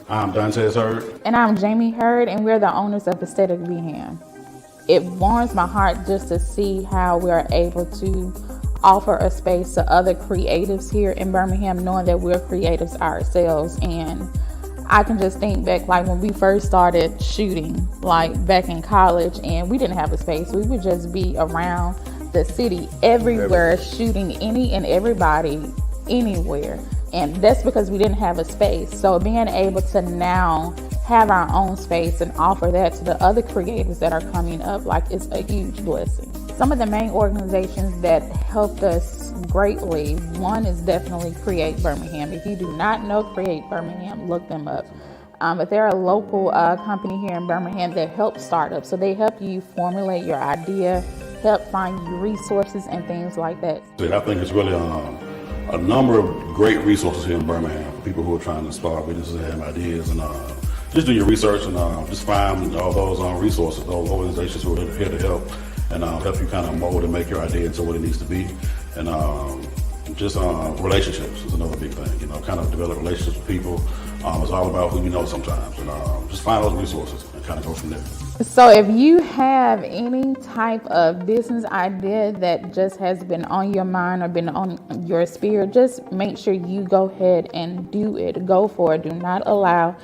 I'm Dantes Hurd. And I'm Jamie Hurd, and we're the owners of Aesthetic Birmingham. It warms my heart just to see how we are able to offer a space to other creatives here in Birmingham, knowing that we're creatives ourselves. And I can just think back, like when we first started shooting, like back in college, and we didn't have a space. We would just be around the city everywhere, shooting any and everybody anywhere. And that's because we didn't have a space. So being able to now have our own space and offer that to the other creators that are coming up, like, it's a huge blessing. Some of the main organizations that helped us greatly, one is definitely Create Birmingham. If you do not know Create Birmingham, look them up. But they're a local company here in Birmingham that helps startups. So they help you formulate your idea, help find you resources and things like that. I think it's really a number of great resources here in Birmingham for people who are trying to start businesses and have ideas, and just do your research and just find all those resources, those organizations who are here to help and help you kind of mold and make your idea into what it needs to be. And just relationships is another big thing, kind of develop relationships with people. It's all about who you know sometimes, and just find those resources and kind of go from there. So if you have any type of business idea that just has been on your mind or been on your spirit, just make sure you go ahead and do it. Go for it. Do not allow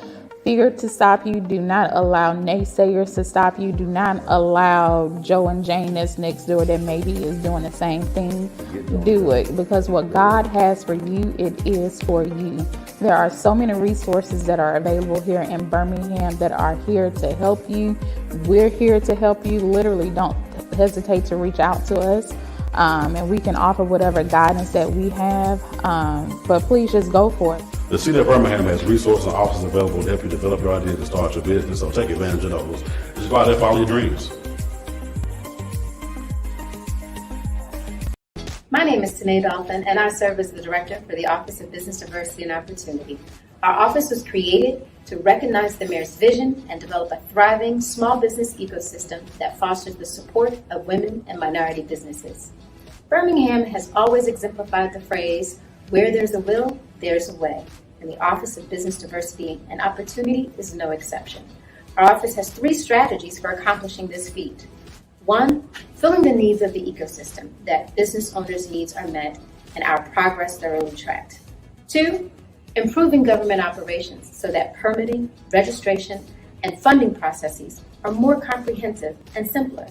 fear to stop you. Do not allow naysayers to stop you. Do not allow Joe and Jane that's next door that maybe is doing the same thing. Do it, because what God has for you, it is for you. There are so many resources that are available here in Birmingham that are here to help you. We're here to help you. Literally, don't hesitate to reach out to us. And we can offer whatever guidance that we have. But please just go for it. The city of Birmingham has resources and offices available to help you develop your ideas to start your business, so take advantage of those. Just go out there and follow your dreams. My name is Tanae Dolphin, and I serve as the Director for the Office of Business Diversity and Opportunity. Our office was created to recognize the mayor's vision and develop a thriving small business ecosystem that fosters the support of women and minority businesses. Birmingham has always exemplified the phrase, "Where there's a will, there's a way," and the Office of Business Diversity and Opportunity is no exception. Our office has 3 strategies for accomplishing this feat. 1, filling the needs of the ecosystem, that business owners' needs are met and our progress thoroughly tracked. 2, improving government operations so that permitting, registration, and funding processes are more comprehensive and simpler.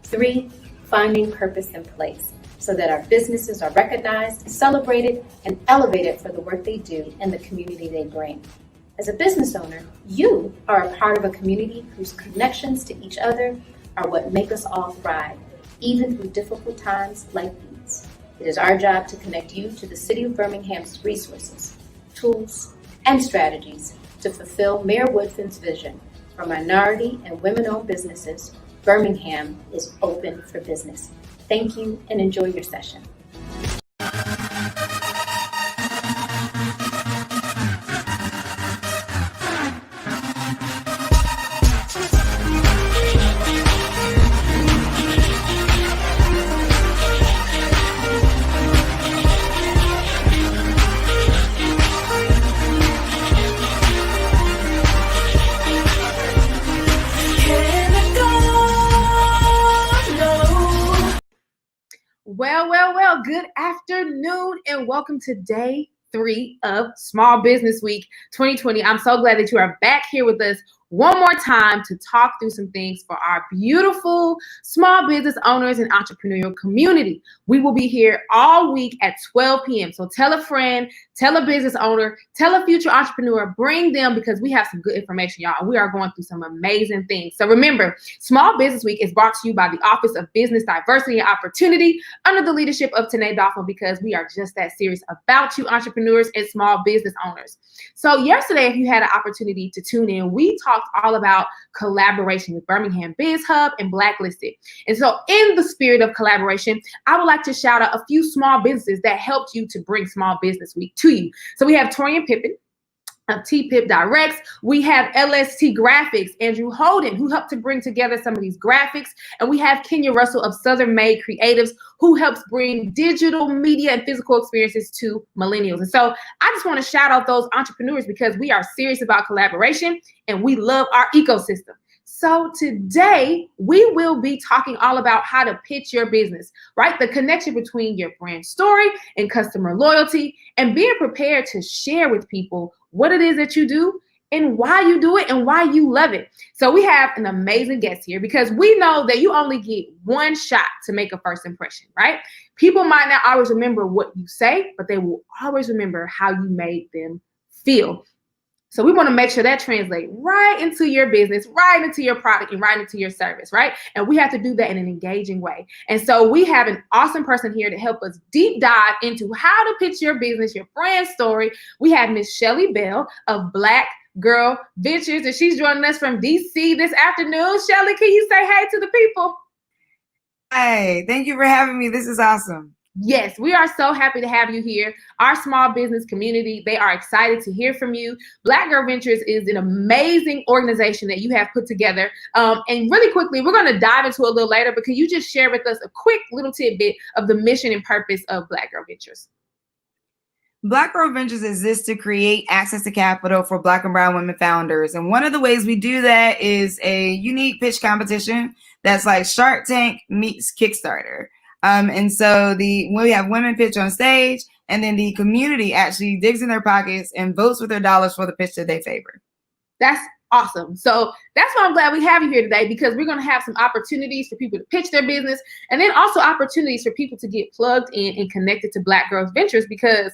3, finding purpose in place so that our businesses are recognized, celebrated, and elevated for the work they do and the community they bring. As a business owner, you are a part of a community whose connections to each other are what make us all thrive, even through difficult times like these. It is our job to connect you to the City of Birmingham's resources, tools, and strategies to fulfill Mayor Woodfin's vision. For minority and women-owned businesses, Birmingham is open for business. Thank you and enjoy your session. Well, good afternoon and welcome to day 3 of Small Business Week 2020. I'm so glad that you are back here with us one more time to talk through some things for our beautiful small business owners and entrepreneurial community. We will be here all week at 12 p.m. So tell a friend, tell a business owner, tell a future entrepreneur, bring them, because we have some good information, y'all. And we are going through some amazing things. So remember, Small Business Week is brought to you by the Office of Business Diversity and Opportunity under the leadership of Tanae Dolphin, because we are just that serious about you entrepreneurs and small business owners. So yesterday, if you had an opportunity to tune in, we talked all about collaboration with Birmingham Biz Hub and Blacklisted. And so in the spirit of collaboration, I would like to shout out a few small businesses that helped you to bring Small Business Week to you. So we have Torian Pippin, of TPIP Directs. We have LST Graphics, Andrew Holden, who helped to bring together some of these graphics. And we have Kenya Russell of Southern Made Creatives, who helps bring digital media and physical experiences to millennials. And so I just want to shout out those entrepreneurs because we are serious about collaboration and we love our ecosystem. So today we will be talking all about how to pitch your business, right? The connection between your brand story and customer loyalty, and being prepared to share with people what it is that you do and why you do it and why you love it. So we have an amazing guest here because we know that you only get one shot to make a first impression, right? People might not always remember what you say, but they will always remember how you made them feel. So we want to make sure that translates right into your business, right into your product, and right into your service, right? And we have to do that in an engaging way. And so we have an awesome person here to help us deep dive into how to pitch your business, your brand story. We have Miss Shelly Bell of Black Girl Ventures, and she's joining us from DC this afternoon. Shelly, can you say hey to the people? Hi, thank you for having me. This is awesome. Yes, we are so happy to have you here. Our small business community, they are excited to hear from you. Black Girl Ventures is an amazing organization that you have put together. And really quickly, we're going to dive into it a little later, but can you just share with us a quick little tidbit of the mission and purpose of Black Girl Ventures? Black Girl Ventures exists to create access to capital for Black and Brown women founders. And one of the ways we do that is a unique pitch competition that's like Shark Tank meets Kickstarter. And so when we have women pitch on stage, and then the community actually digs in their pockets and votes with their dollars for the pitch that they favor. That's awesome. So that's why I'm glad we have you here today, because we're going to have some opportunities for people to pitch their business, and then also opportunities for people to get plugged in and connected to Black Girls Ventures, because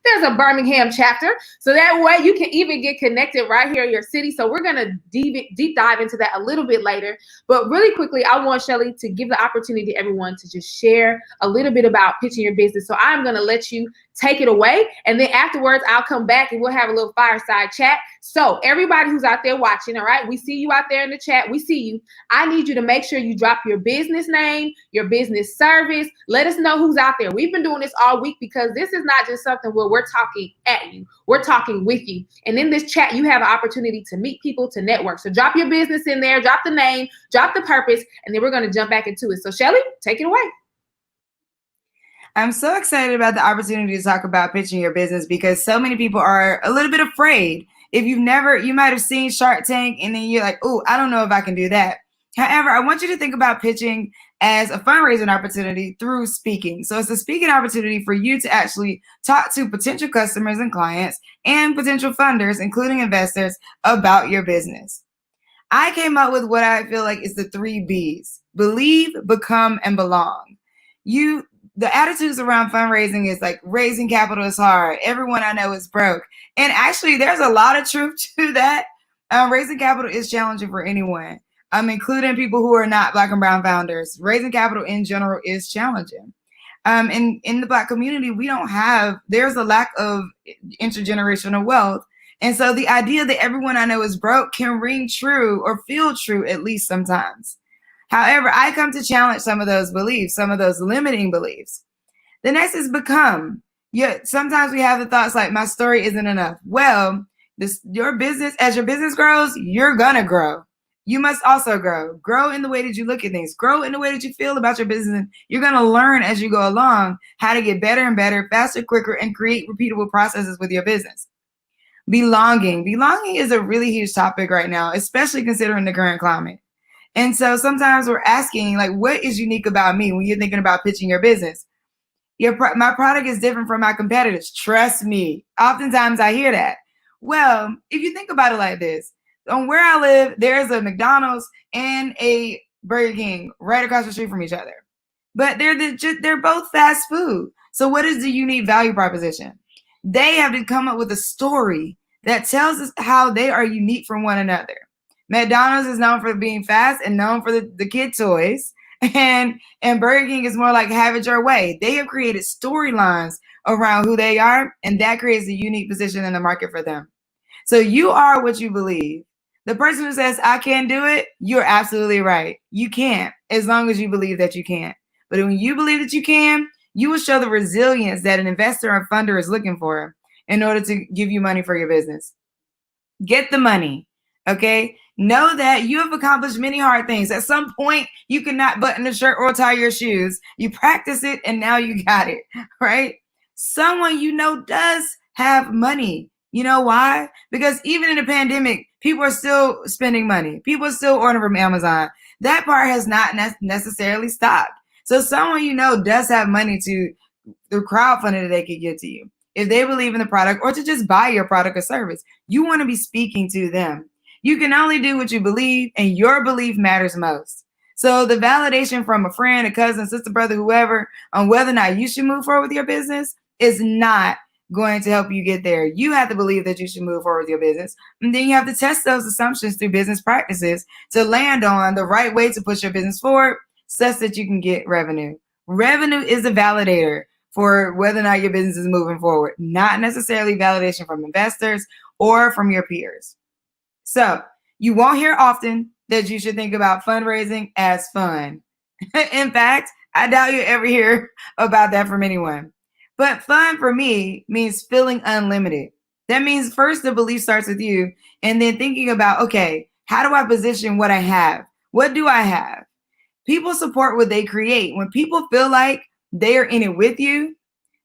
there's a Birmingham chapter. So that way you can even get connected right here in your city. So we're going to deep dive into that a little bit later. But really quickly, I want Shelly to give the opportunity to everyone to just share a little bit about pitching your business. So I'm going to let you take it away. And then afterwards, I'll come back and we'll have a little fireside chat. So everybody who's out there watching, all right, we see you out there in the chat. We see you. I need you to make sure you drop your business name, your business service. Let us know who's out there. We've been doing this all week because this is not just something where we're talking at you. We're talking with you. And in this chat, you have an opportunity to meet people, to network. So drop your business in there, drop the name, drop the purpose, and then we're going to jump back into it. So Shelly, take it away. I'm so excited about the opportunity to talk about pitching your business because so many people are a little bit afraid. If you might have seen Shark Tank and then you're like, oh, I don't know if I can do that. However, I want you to think about pitching as a fundraising opportunity through speaking. So it's a speaking opportunity for you to actually talk to potential customers and clients and potential funders, including investors, about your business. I came up with what I feel like is the 3 B's: believe, become, and belong. The attitudes around fundraising is like raising capital is hard. Everyone I know is broke. And actually, there's a lot of truth to that. Raising capital is challenging for anyone, including people who are not Black and Brown founders. Raising capital in general is challenging. And in the Black community, there's a lack of intergenerational wealth. And so the idea that everyone I know is broke can ring true or feel true, at least sometimes. However, I come to challenge some of those beliefs, some of those limiting beliefs. The next is become. Sometimes we have the thoughts like, my story isn't enough. Well, as your business grows, you're gonna grow. You must also grow. Grow in the way that you look at things. Grow in the way that you feel about your business. You're gonna learn as you go along how to get better and better, faster, quicker, and create repeatable processes with your business. Belonging. Belonging is a really huge topic right now, especially considering the current climate. And so sometimes we're asking, like, what is unique about me when you're thinking about pitching your business? My product is different from my competitors. Trust me. Oftentimes I hear that. Well, if you think about it like this, on where I live, there's a McDonald's and a Burger King right across the street from each other. But they're both fast food. So what is the unique value proposition? They have to come up with a story that tells us how they are unique from one another. McDonald's is known for being fast and known for the kid toys. And Burger King is more like have it your way. They have created storylines around who they are, and that creates a unique position in the market for them. So you are what you believe. The person who says, I can't do it, you're absolutely right. You can't, as long as you believe that you can. But when you believe that you can, you will show the resilience that an investor or funder is looking for. in order to give you money for your business. Get the money, okay? Know that you have accomplished many hard things. At some point, you could not button a shirt or tie your shoes. You practice it, and now you got it, right? Someone you know does have money. You know why? Because even in a pandemic, people are still spending money. People are still ordering from Amazon. That part has not necessarily stopped. So someone you know does have money to the crowdfunding that they could give to you. If they believe in the product or to just buy your product or service, you want to be speaking to them. You can only do what you believe, and your belief matters most. So the validation from a friend, a cousin, sister, brother, whoever, on whether or not you should move forward with your business is not going to help you get there. You have to believe that you should move forward with your business. And then you have to test those assumptions through business practices to land on the right way to push your business forward such that you can get revenue. Revenue is a validator for whether or not your business is moving forward, not necessarily validation from investors or from your peers. So you won't hear often that you should think about fundraising as fun. In fact, I doubt you ever hear about that from anyone. But fun for me means feeling unlimited. That means first the belief starts with you, and then thinking about, okay, how do I position what I have? What do I have? People support what they create. When people feel like they are in it with you,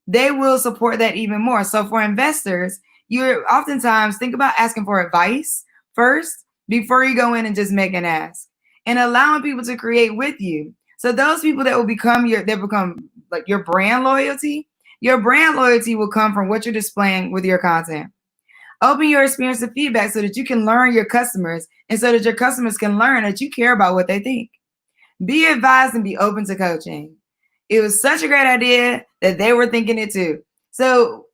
they will support that even more. So for investors, you're oftentimes think about asking for advice first before you go in and just make an ask, and allowing people to create with you. So those people that will become like your brand loyalty. Your brand loyalty will come from what you're displaying with your content. Open your experience to feedback so that you can learn your customers, and so that your customers can learn that you care about what they think. Be advised and be open to coaching. It was such a great idea that they were thinking it too. So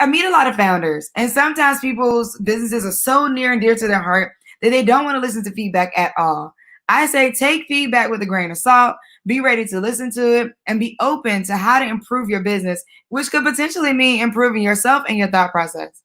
I meet a lot of founders, and sometimes people's businesses are so near and dear to their heart that they don't want to listen to feedback at all. I say take feedback with a grain of salt, be ready to listen to it, and be open to how to improve your business, which could potentially mean improving yourself and your thought process.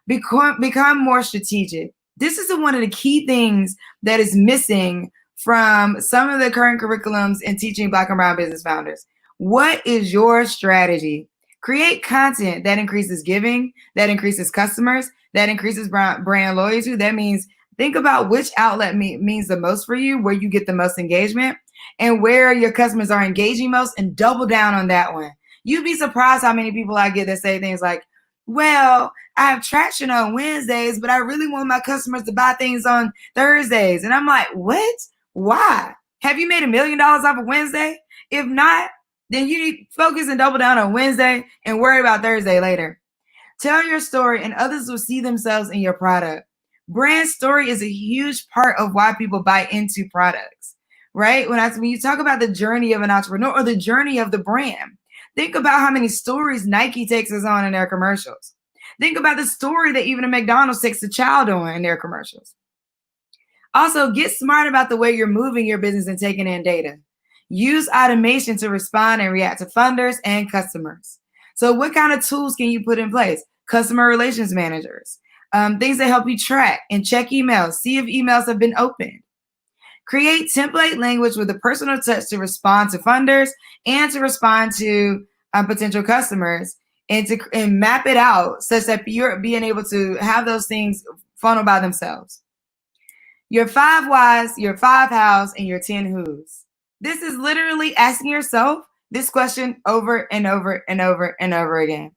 Become more strategic. This is one of the key things that is missing from some of the current curriculums in teaching Black and Brown business founders. What is your strategy? Create content that increases giving, that increases customers, that increases brand loyalty. That means think about which outlet means the most for you, where you get the most engagement, and where your customers are engaging most, and double down on that one. You'd be surprised how many people I get that say things like, well, I have traction on Wednesdays, but I really want my customers to buy things on Thursdays. And I'm like, what? Why? Have you made $1 million off of Wednesday? If not, then you need to focus and double down on Wednesday and worry about Thursday later. Tell your story, and others will see themselves in your product. Brand story is a huge part of why people buy into products, right? When you talk about the journey of an entrepreneur or the journey of the brand, think about how many stories Nike takes us on in their commercials. Think about the story that even a McDonald's takes a child on in their commercials. Also, get smart about the way you're moving your business and taking in data. Use automation to respond and react to funders and customers. So what kind of tools can you put in place? Customer relations managers, things that help you track and check emails, see if emails have been opened. Create template language with a personal touch to respond to funders and to respond to potential customers, and map it out such that you're being able to have those things funnel by themselves. Your 5 whys, your 5 hows, and your 10 whos. This is literally asking yourself this question over and over and over and over again.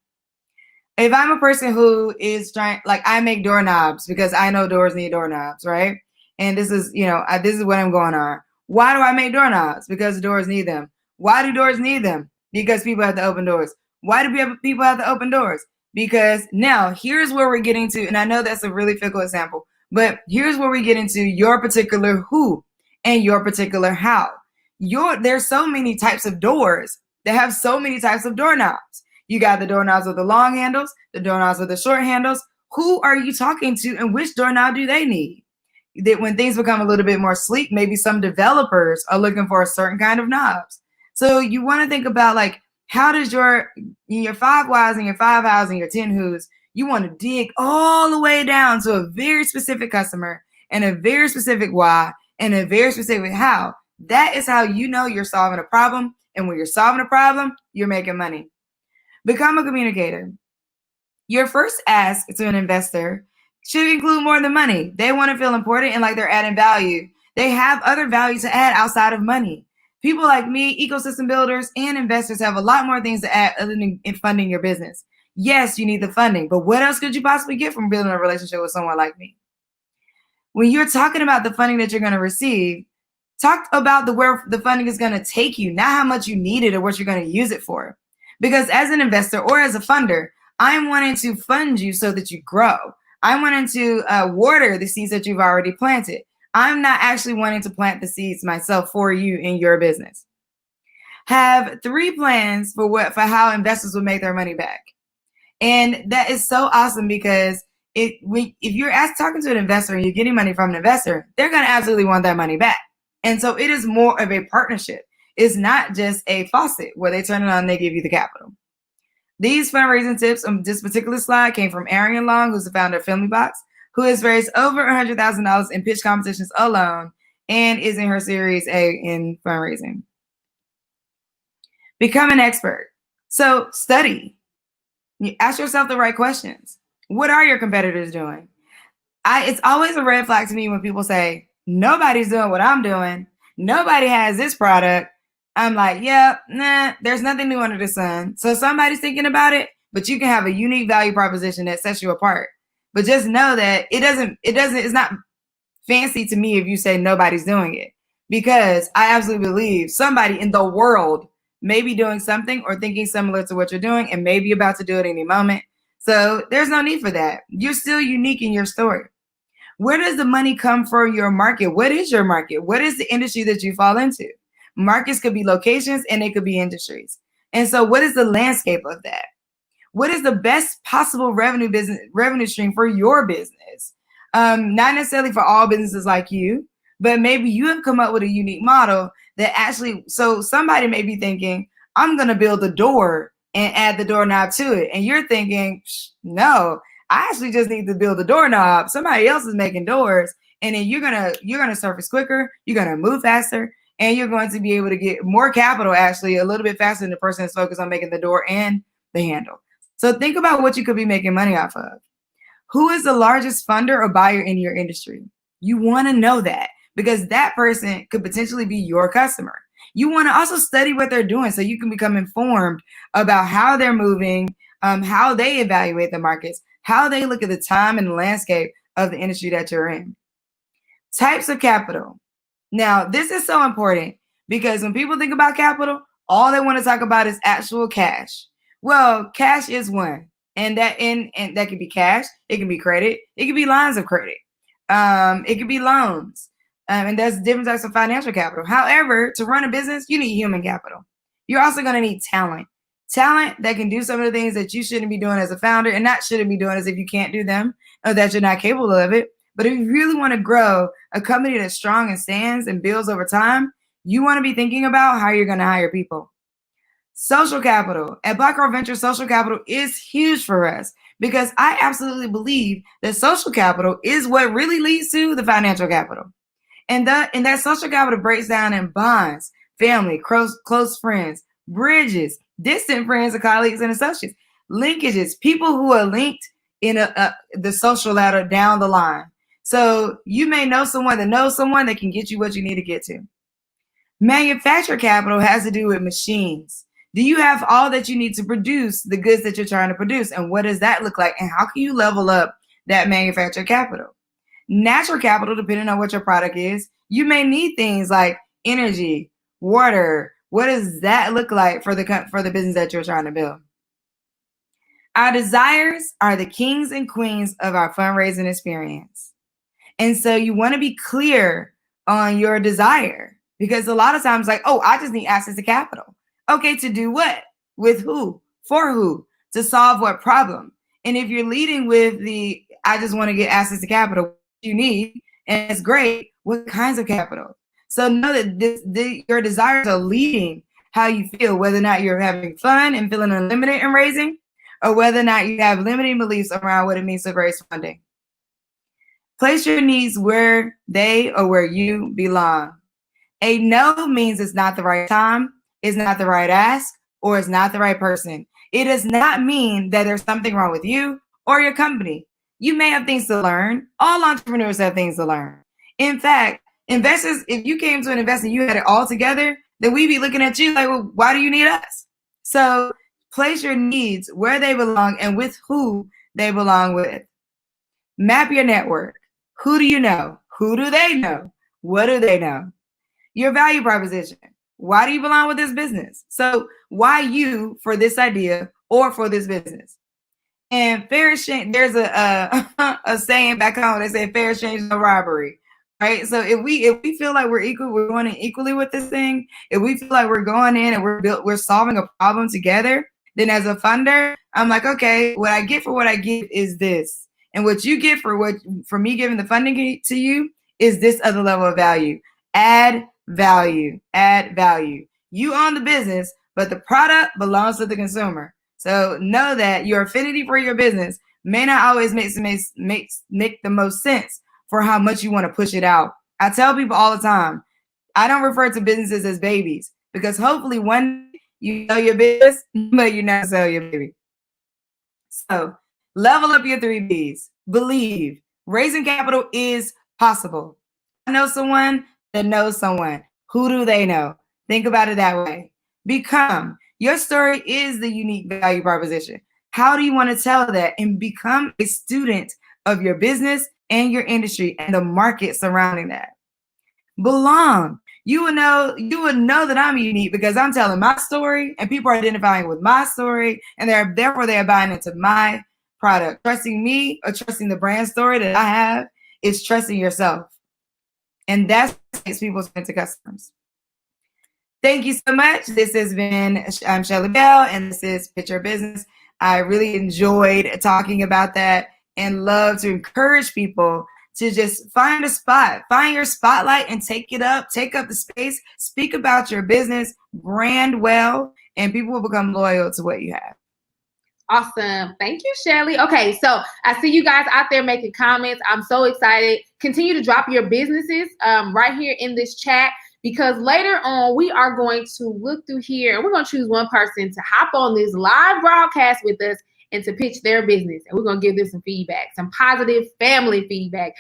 If I'm a person who is trying, like I make doorknobs because I know doors need doorknobs, right? And this is, this is what I'm going on. Why do I make doorknobs? Because doors need them. Why do doors need them? Because people have to open doors. Why do people have to open doors? Because now here's where we're getting to, and I know that's a really fickle example, but here's where we get into your particular who and your particular how. There's so many types of doors that have so many types of doorknobs. You got the doorknobs with the long handles, the doorknobs with the short handles. Who are you talking to, and which doorknob do they need? That when things become a little bit more sleek, maybe some developers are looking for a certain kind of knobs. So you want to think about, like, how does your 5 whys and your 5 hows and your 10 whos, you want to dig all the way down to a very specific customer and a very specific why and a very specific how. That is how you know you're solving a problem. And when you're solving a problem, you're making money. Become a communicator. Your first ask to an investor should include more than money. They want to feel important and like they're adding value. They have other value to add outside of money. People like me, ecosystem builders, and investors have a lot more things to add other than in funding your business. Yes, you need the funding, but what else could you possibly get from building a relationship with someone like me? When you're talking about the funding that you're going to receive, talk about where the funding is going to take you, not how much you need it or what you're going to use it for. Because as an investor or as a funder, I'm wanting to fund you so that you grow. I'm wanting to water the seeds that you've already planted. I'm not actually wanting to plant the seeds myself for you in your business. Have 3 plans for how investors will make their money back. And that is so awesome because if you're talking to an investor and you're getting money from an investor, they're going to absolutely want that money back. And so it is more of a partnership. It's not just a faucet where they turn it on and they give you the capital. These fundraising tips on this particular slide came from Arian Long, who's the founder of FamilyBox, who has raised over $100,000 in pitch competitions alone and is in her Series A in fundraising. Become an expert. So study. You ask yourself the right questions. What are your competitors doing? It's always a red flag to me when people say, nobody's doing what I'm doing. Nobody has this product. I'm like, yeah, nah, there's nothing new under the sun. So somebody's thinking about it, but you can have a unique value proposition that sets you apart. But just know that it's not fancy to me if you say nobody's doing it, because I absolutely believe somebody in the world may be doing something or thinking similar to what you're doing and maybe about to do it any moment. So there's no need for that. You're still unique in your story. Where does the money come from your market? What is your market? What is the industry that you fall into? Markets could be locations and it could be industries. And so what is the landscape of that? What is the best possible revenue stream for your business? Not necessarily for all businesses like you, but maybe you have come up with a unique model that actually, so somebody may be thinking, I'm going to build a door and add the doorknob to it. And you're thinking, no, I actually just need to build a doorknob. Somebody else is making doors. And then you're gonna surface quicker, you're gonna move faster, and you're going to be able to get more capital actually a little bit faster than the person that's focused on making the door and the handle. So think about what you could be making money off of. Who is the largest funder or buyer in your industry? You want to know that because that person could potentially be your customer. You want to also study what they're doing so you can become informed about how they're moving, how they evaluate the markets, how they look at the time and the landscape of the industry that you're in. Types of capital. Now, this is so important because when people think about capital, all they want to talk about is actual cash. Well, cash is one, and that can be cash. It can be credit. It can be lines of credit. It could be loans. And there's different types of financial capital. However, to run a business, you need human capital. You're also going to need talent. Talent that can do some of the things that you shouldn't be doing as a founder and not shouldn't be doing as if you can't do them or that you're not capable of it. But if you really want to grow a company that's strong and stands and builds over time, you want to be thinking about how you're going to hire people. Social capital. At BlackRock Ventures, social capital is huge for us because I absolutely believe that social capital is what really leads to the financial capital. And that social capital breaks down in bonds, family, close friends, bridges, distant friends and colleagues and associates, linkages, people who are linked in the social ladder down the line. So you may know someone that knows someone that can get you what you need to get to. Manufacturer capital has to do with machines. Do you have all that you need to produce the goods that you're trying to produce? And what does that look like? And how can you level up that manufacturer capital? Natural capital, depending on what your product is, you may need things like energy, water. What does that look like for the business that you're trying to build? Our desires are the kings and queens of our fundraising experience. And so you want to be clear on your desire because a lot of times like, oh, I just need access to capital. Okay, to do what? With who? For who? To solve what problem? And if you're leading with I just want to get access to capital, you need, and it's great, what kinds of capital? So know that your desires are leading how you feel, whether or not you're having fun and feeling unlimited in raising, or whether or not you have limiting beliefs around what it means to raise funding. Place your needs where they or where you belong. A no means it's not the right time, it's not the right ask, or it's not the right person. It does not mean that there's something wrong with you or your company. You may have things to learn. All entrepreneurs have things to learn. In fact, investors, if you came to an investment, you had it all together, then we'd be looking at you like, well, why do you need us? So place your needs where they belong and with who they belong with. Map your network. Who do you know? Who do they know? What do they know? Your value proposition. Why do you belong with this business? So why you for this idea or for this business? And fair exchange, there's a saying back home, they say fair exchange, no robbery. Right. So if we feel like we're equal, we're going equally with this thing. If we feel like we're going in and we're solving a problem together, then as a funder, I'm like, okay, what I get for what I give is this. And what you get for me giving the funding to you is this other level of value. Add value. Add value. You own the business, but the product belongs to the consumer. So know that your affinity for your business may not always make the most sense for how much you want to push it out. I tell people all the time, I don't refer to businesses as babies because hopefully one day you sell your business, but you never sell your baby. So level up your 3 Bs. Believe. Raising capital is possible. I know someone that knows someone. Who do they know? Think about it that way. Become. Your story is the unique value proposition. How do you want to tell that and become a student of your business and your industry and the market surrounding that? Belong. You would know that I'm unique because I'm telling my story and people are identifying with my story and therefore they're buying into my product. Trusting me or trusting the brand story that I have is trusting yourself. And that's what makes people turn to customers. Thank you so much. This has been, I'm Shelly Bell, and this is Pitch Your Business. I really enjoyed talking about that and love to encourage people to just find a spot, find your spotlight and take up the space, speak about your business, brand well, and people will become loyal to what you have. Awesome. Thank you, Shelly. Okay, so I see you guys out there making comments. I'm so excited. Continue to drop your businesses right here in this chat, because later on we are going to look through here and we're going to choose one person to hop on this live broadcast with us and to pitch their business. And we're going to give this some feedback, some positive family feedback,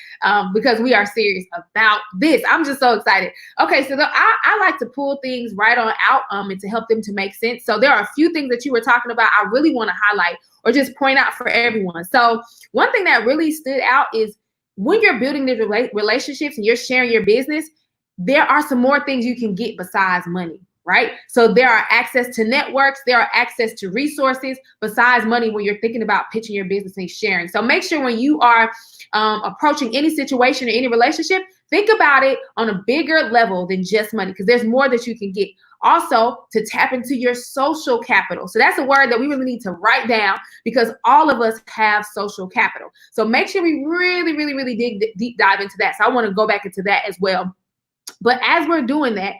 because we are serious about this. I'm just so excited. Okay, so I like to pull things right on out and to help them to make sense. So there are a few things that you were talking about I really want to highlight or just point out for everyone. So one thing that really stood out is when you're building these relationships and you're sharing your business, there are some more things you can get besides money. Right? So there are access to networks, there are access to resources besides money when you're thinking about pitching your business and sharing. So make sure when you are approaching any situation or any relationship, think about it on a bigger level than just money, because there's more that you can get. Also, to tap into your social capital. So that's a word that we really need to write down, because all of us have social capital. So make sure we really, really, really deep dive into that. So I want to go back into that as well. But as we're doing that,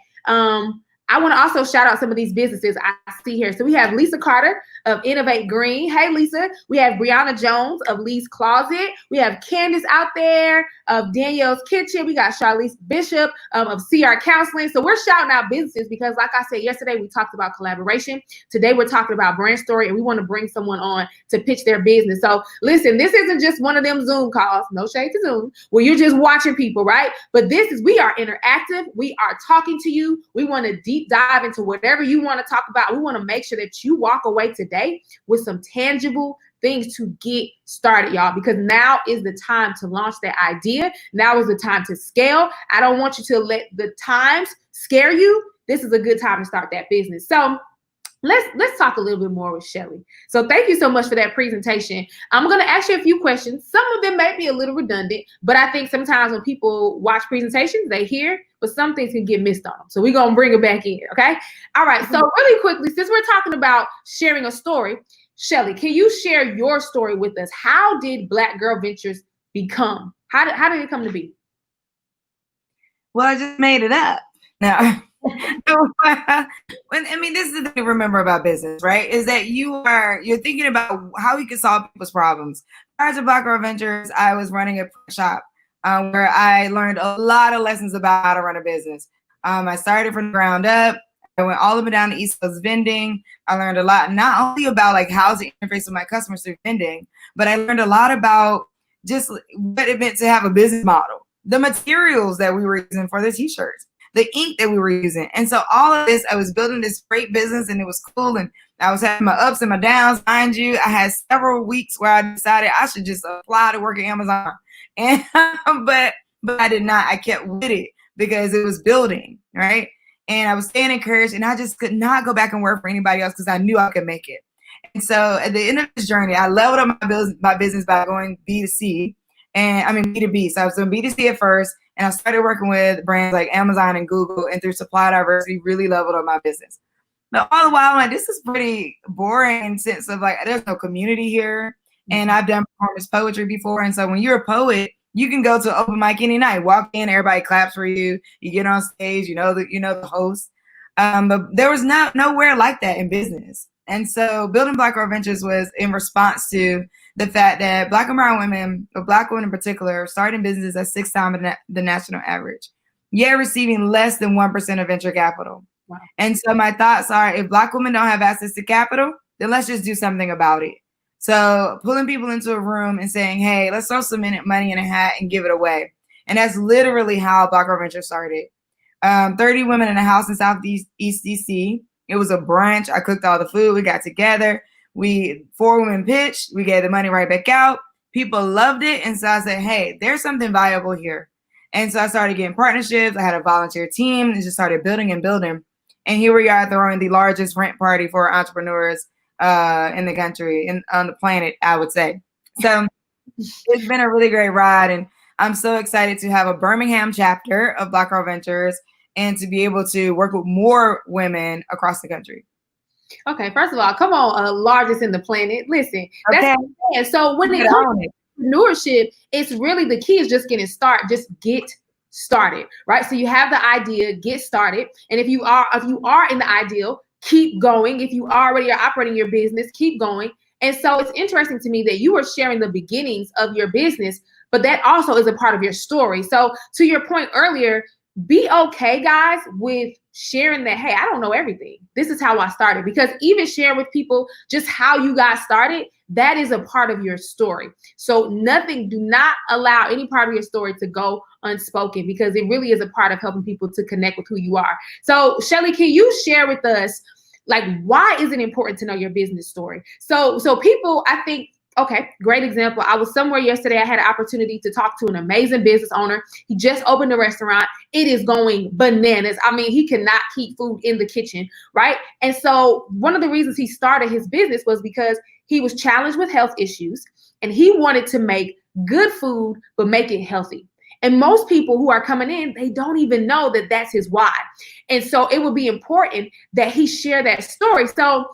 I want to also shout out some of these businesses I see here. So we have Lisa Carter of Innovate Green. Hey, Lisa. We have Brianna Jones of Lee's Closet. We have Candace out there of Danielle's Kitchen. We got Charlize Bishop of CR Counseling. So we're shouting out businesses because, like I said yesterday, we talked about collaboration. Today, we're talking about brand story, and we want to bring someone on to pitch their business. So listen, this isn't just one of them Zoom calls, no shade to Zoom, where you're just watching people, right? But we are interactive. We are talking to you. We want to deep dive into whatever you want to talk about. We want to make sure that you walk away today with some tangible things to get started, y'all, because now is the time to launch that idea. Now is the time to scale. I don't want you to let the times scare you. This is a good time to start that business. So let's talk a little bit more with Shelly. So thank you so much for that presentation. I'm going to ask you a few questions. Some of them may be a little redundant, but I think sometimes when people watch presentations, they hear, but some things can get missed on them. So we're going to bring it back in, okay? All right, so really quickly, since we're talking about sharing a story, Shelly, can you share your story with us? How did Black Girl Ventures become? How did it come to be? Well, I just made it up. No. I mean, this is the thing to remember about business, right? Is that you're thinking about how you can solve people's problems. Prior to Black Girl Ventures, I was running a shop where I learned a lot of lessons about how to run a business. I started from the ground up. I went all the way down to East Coast vending. I learned a lot, not only about like how to interface with my customers through vending, but I learned a lot about just what it meant to have a business model, the materials that we were using for the t-shirts, the ink that we were using. And so all of this, I was building this great business and it was cool. And I was having my ups and my downs. Mind you, I had several weeks where I decided I should just apply to work at Amazon. And but I did not. I kept with it because it was building, right? And I was staying encouraged, and I just could not go back and work for anybody else because I knew I could make it. And so at the end of this journey, I leveled up my business by going B2C, and I mean B2B. So I was doing B2C at first, and I started working with brands like Amazon and Google, and through supply diversity, really leveled up my business. But all the while, I'm like, this is pretty boring in the sense of like, there's no community here. And I've done performance poetry before. And so when you're a poet, you can go to an open mic any night, walk in, everybody claps for you. You get on stage, you know the host. But there was nowhere like that in business. And so building Black Girl Ventures was in response to the fact that Black and brown women, but Black women in particular, starting businesses at 6 times the national average, yet receiving less than 1% of venture capital. Wow. And so my thoughts are, if Black women don't have access to capital, then let's just do something about it. So pulling people into a room and saying, hey, let's throw some money in a hat and give it away. And that's literally how Black Girl Venture started. 30 women in a house in Southeast DC. It was a brunch. I cooked all the food. We got together. 4 women pitched. We gave the money right back out. People loved it. And so I said, hey, there's something viable here. And so I started getting partnerships. I had a volunteer team and just started building and building. And here we are throwing the largest rent party for entrepreneurs in the country and on the planet, I would say. So it's been a really great ride. And I'm so excited to have a Birmingham chapter of Black Girl Ventures and to be able to work with more women across the country. Okay, first of all, come on, largest in the planet. Listen, Okay. that's so when it comes to entrepreneurship, it's really the key is just getting started. Just get started, right? So you have the idea, get started. And if you are in the ideal, keep going. If you already are operating your business, keep going. And so it's interesting to me that you are sharing the beginnings of your business, but that also is a part of your story. So to your point earlier, be okay, guys, with sharing that, hey, I don't know everything. This is how I started. Because even share with people just how you got started, that is a part of your story. So do not allow any part of your story to go unspoken, because it really is a part of helping people to connect with who you are. So Shelly, can you share with us, like, why is it important to know your business story? So people, I think, okay, great example. I was somewhere yesterday. I had an opportunity to talk to an amazing business owner. He just opened a restaurant. It is going bananas. I mean, he cannot keep food in the kitchen, right? And so one of the reasons he started his business was because he was challenged with health issues and he wanted to make good food, but make it healthy. And most people who are coming in, they don't even know that that's his why. And so it would be important that he share that story. So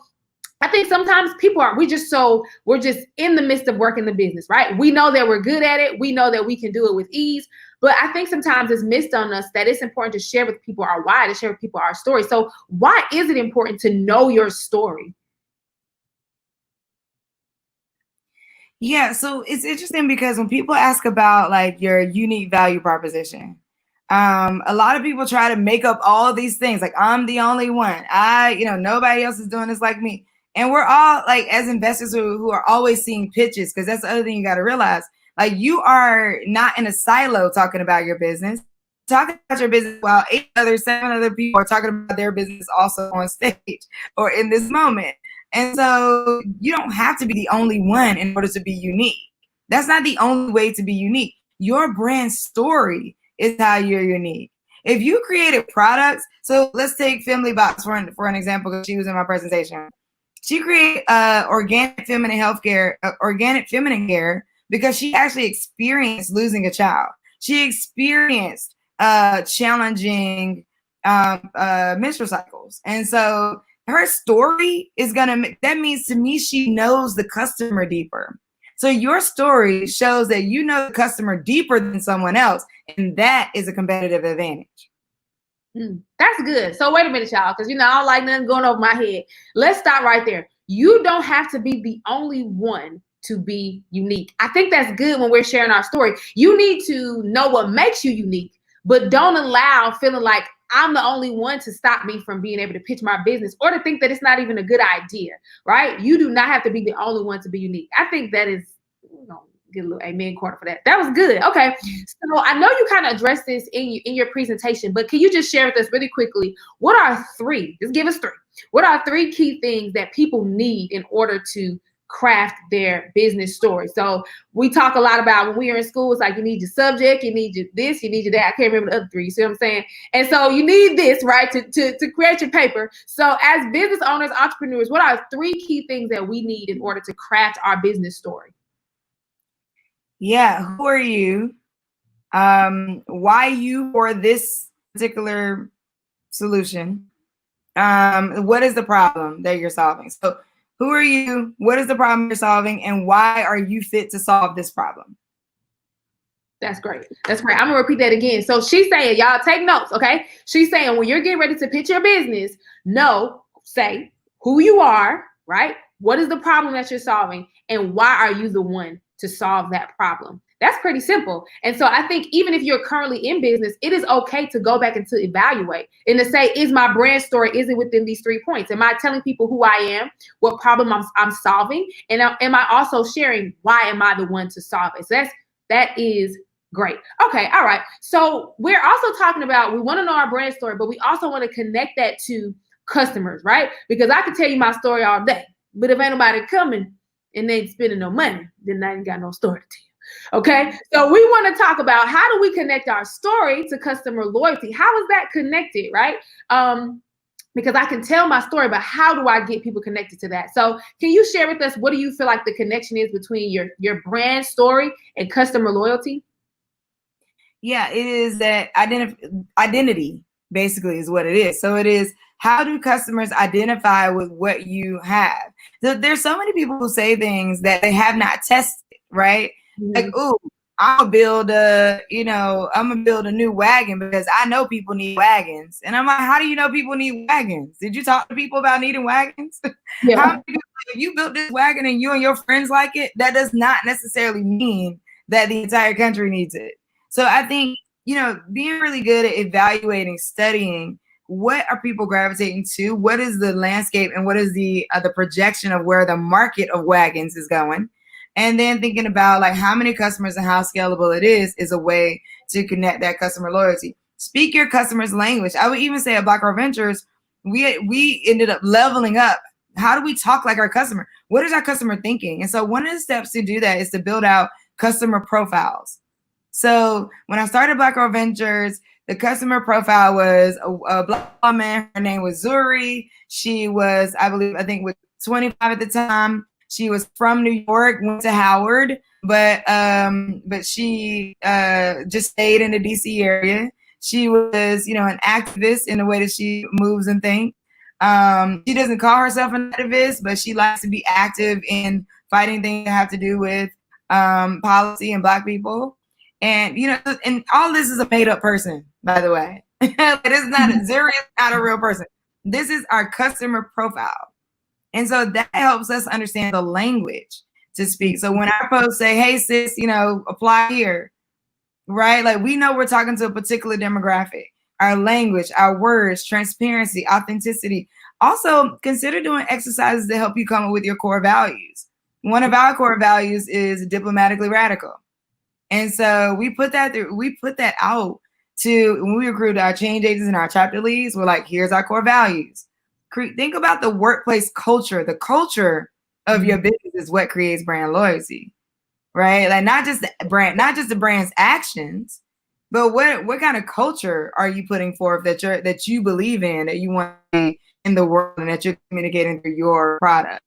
I think sometimes we're just in the midst of working the business, right? We know that we're good at it. We know that we can do it with ease. But I think sometimes it's missed on us that it's important to share with people our why, to share with people our story. So why is it important to know your story? Yeah, so it's interesting because when people ask about like your unique value proposition, a lot of people try to make up all of these things. Like, I'm the only one. Nobody else is doing this like me. And we're all like, as investors who are always seeing pitches, because that's the other thing you got to realize. Like, you are not in a silo talking about your business. Talking about your business while 7 other people are talking about their business also on stage or in this moment. And so you don't have to be the only one in order to be unique. That's not the only way to be unique. Your brand story is how you're unique. If you created products, so let's take Family Box for an example, because she was in my presentation. She created organic feminine healthcare, organic feminine care, because she actually experienced losing a child. She experienced challenging menstrual cycles. And so her story that means to me, she knows the customer deeper. So your story shows that you know the customer deeper than someone else, and that is a competitive advantage. That's good. So wait a minute, y'all, because I don't like nothing going over my head. Let's stop right there. You don't have to be the only one to be unique. I think that's good when we're sharing our story. You need to know what makes you unique, but don't allow feeling like I'm the only one to stop me from being able to pitch my business or to think that it's not even a good idea, right? You do not have to be the only one to be unique. I think that is, get a little amen quarter for that. That was good. Okay. So I know you kind of addressed this in your presentation, but can you just share with us really quickly, what are three, just give us three. What are three key things that people need in order to craft their business story? So we talk a lot about when we are in school, it's like you need your subject, you need your this, you need your that. I can't remember the other three, you see what I'm saying? And so you need this, right, to create your paper. So as business owners, entrepreneurs, what are three key things that we need in order to craft our business story? Yeah, who are you? Why you for this particular solution? What is the problem that you're solving? So who are you? What is the problem you're solving? And why are you fit to solve this problem? That's great. That's great. I'm gonna repeat that again. So she's saying, y'all take notes, okay? She's saying when you're getting ready to pitch your business, say who you are, right? What is the problem that you're solving? And why are you the one to solve that problem? That's pretty simple. And so I think even if you're currently in business, it is okay to go back and to evaluate and to say, is my brand story, is it within these 3 points? Am I telling people who I am, what problem I'm solving? And am I also sharing why am I the one to solve it? So that is great. Okay. All right. So we're also talking about, we want to know our brand story, but we also want to connect that to customers, right? Because I can tell you my story all day, but if ain't nobody coming and they ain't spending no money, then I ain't got no story to tell. Okay, so we want to talk about how do we connect our story to customer loyalty? How is that connected, right? Because I can tell my story, but how do I get people connected to that? So can you share with us, what do you feel like the connection is between your brand story and customer loyalty? Yeah, it is that identity, basically, is what it is. So it is, how do customers identify with what you have? So there's so many people who say things that they have not tested, right? Like, ooh, I'm gonna build a new wagon because I know people need wagons. And I'm like, how do you know people need wagons? Did you talk to people about needing wagons? Yeah. If you built this wagon and you and your friends like it, that does not necessarily mean that the entire country needs it. So I think, being really good at evaluating, studying, what are people gravitating to? What is the landscape and what is the projection of where the market of wagons is going? And then thinking about like how many customers and how scalable it is a way to connect that customer loyalty. Speak your customer's language. I would even say at Black Girl Ventures, we ended up leveling up. How do we talk like our customer? What is our customer thinking? And so one of the steps to do that is to build out customer profiles. So when I started Black Girl Ventures, the customer profile was a Black woman. Her name was Zuri. She was, I think was 25 at the time. She was from New York, went to Howard, but she just stayed in the DC area. She was, an activist in the way that she moves and thinks. She doesn't call herself an activist, but she likes to be active in fighting things that have to do with policy and Black people. And, and all this is a made up person, by the way. It's not Zuri is not a real person. This is our customer profile. And so that helps us understand the language to speak. So when our posts say, hey, sis, apply here, right? Like we know we're talking to a particular demographic, our language, our words, transparency, authenticity. Also consider doing exercises to help you come up with your core values. One of our core values is diplomatically radical. And so we put that out to, when we recruit our change agents and our chapter leads, we're like, here's our core values. Think about the workplace culture. The culture of your business is what creates brand loyalty, right? Like not just the brand's actions, but what kind of culture are you putting forth that you believe in, that you want to be in the world, and that you're communicating through your product.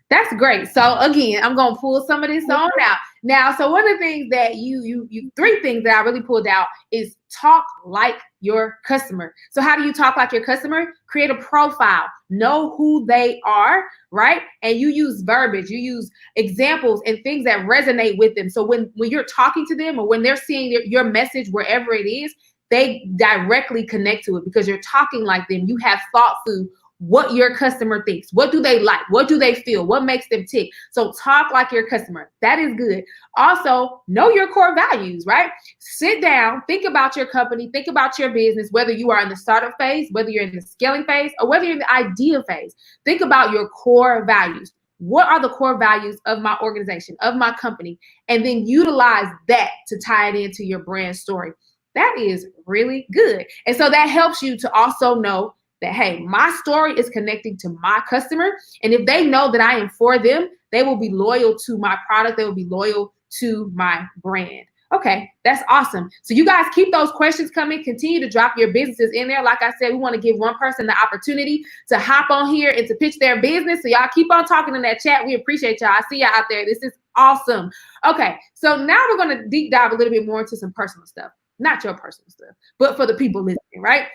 That's great. So again, I'm gonna pull some of this on out now. So one of the things that you three things that I really pulled out is talk like your customer. So how do you talk like your customer? Create a profile, know who they are, right? And you use verbiage, you use examples and things that resonate with them. So when you're talking to them or when they're seeing your message wherever it is, they directly connect to it because you're talking like them. You have thought through what your customer thinks. What do they like? What do they feel? What makes them tick? So talk like your customer. That is good. Also, know your core values, right? Sit down, think about your company, think about your business, whether you are in the startup phase, whether you're in the scaling phase, or whether you're in the idea phase. Think about your core values. What are the core values of my organization, of my company? And then utilize that to tie it into your brand story. That is really good. And so that helps you to also know that, hey, my story is connecting to my customer. And if they know that I am for them, they will be loyal to my product. They will be loyal to my brand. Okay, that's awesome. So you guys keep those questions coming. Continue to drop your businesses in there. Like I said, we want to give one person the opportunity to hop on here and to pitch their business. So y'all keep on talking in that chat. We appreciate y'all. I see y'all out there. This is awesome. Okay, so now we're going to deep dive a little bit more into some personal stuff. Not your personal stuff, but for the people listening, right?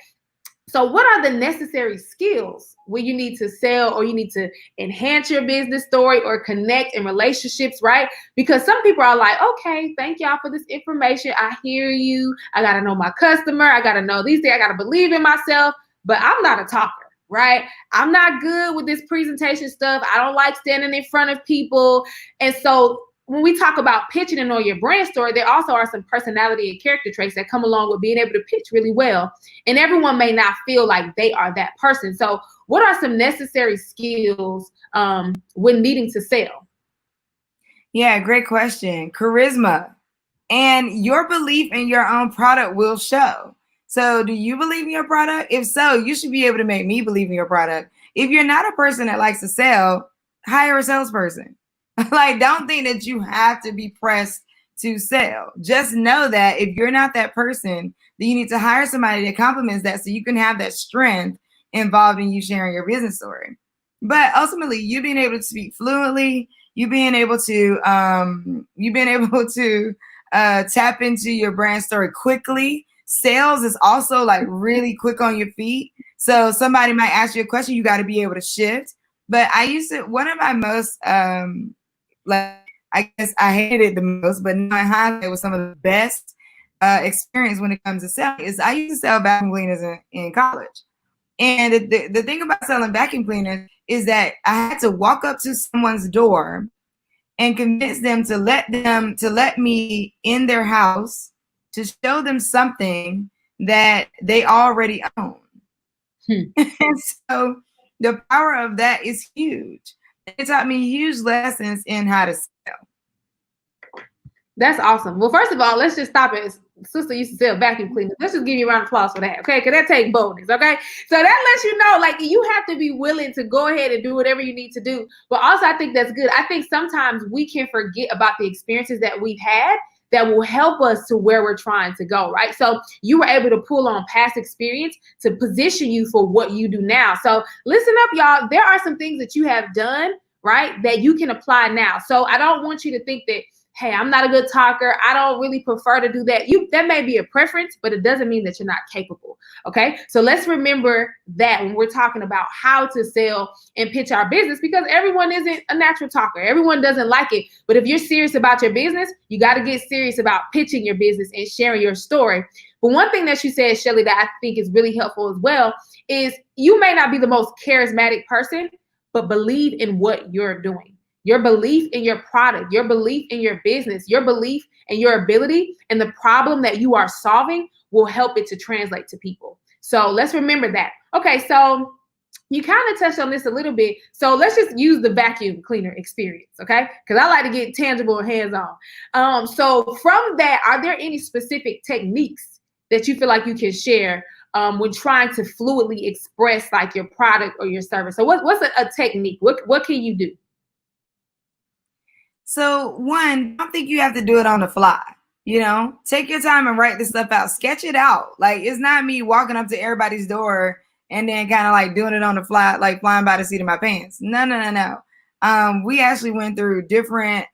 So what are the necessary skills when you need to sell or you need to enhance your business story or connect in relationships, right? Because some people are like, okay, thank y'all for this information. I hear you. I got to know my customer. I got to know these things. I got to believe in myself, but I'm not a talker, right? I'm not good with this presentation stuff. I don't like standing in front of people. And so when we talk about pitching and know your brand story, there also are some personality and character traits that come along with being able to pitch really well. And everyone may not feel like they are that person. So what are some necessary skills when needing to sell? Yeah, great question. Charisma and your belief in your own product will show. So do you believe in your product? If so, you should be able to make me believe in your product. If you're not a person that likes to sell, hire a salesperson. Like, don't think that you have to be pressed to sell. Just know that if you're not that person, then you need to hire somebody that complements that so you can have that strength involved in you sharing your business story. But ultimately, you being able to speak fluently, you being able to tap into your brand story quickly. Sales is also like really quick on your feet. So somebody might ask you a question, you got to be able to shift. But one of my most I guess I hated it the most, but in hindsight, it was some of the best experience when it comes to selling. Is I used to sell vacuum cleaners in college, and the thing about selling vacuum cleaners is that I had to walk up to someone's door and convince them to let me in their house to show them something that they already own. And so the power of that is huge. It taught me huge lessons in how to sell. That's awesome. Well, first of all, let's just stop it. Sister used to sell vacuum cleaners. Let's just give you a round of applause for that, okay? Because that takes boldness, okay? So that lets you know, like, you have to be willing to go ahead and do whatever you need to do. But also, I think that's good. I think sometimes we can forget about the experiences that we've had that will help us to where we're trying to go, right? So you were able to pull on past experience to position you for what you do now. So listen up, y'all. There are some things that you have done, right, that you can apply now. So I don't want you to think that, hey, I'm not a good talker. I don't really prefer to do that. That may be a preference, but it doesn't mean that you're not capable. Okay. So let's remember that when we're talking about how to sell and pitch our business, because everyone isn't a natural talker. Everyone doesn't like it. But if you're serious about your business, you got to get serious about pitching your business and sharing your story. But one thing that you said, Shelly, that I think is really helpful as well, is you may not be the most charismatic person, but believe in what you're doing. Your belief in your product, your belief in your business, your belief in your ability and the problem that you are solving will help it to translate to people. So let's remember that. Okay, so you kind of touched on this a little bit. So let's just use the vacuum cleaner experience, okay? Because I like to get tangible and hands-on. So from that, are there any specific techniques that you feel like you can share when trying to fluidly express like your product or your service? So what's a technique? What can you do? So one, I don't think you have to do it on the fly. Take your time and write this stuff out. Sketch it out. Like, it's not me walking up to everybody's door and then kind of like doing it on the fly, like flying by the seat of my pants. No. We actually went through different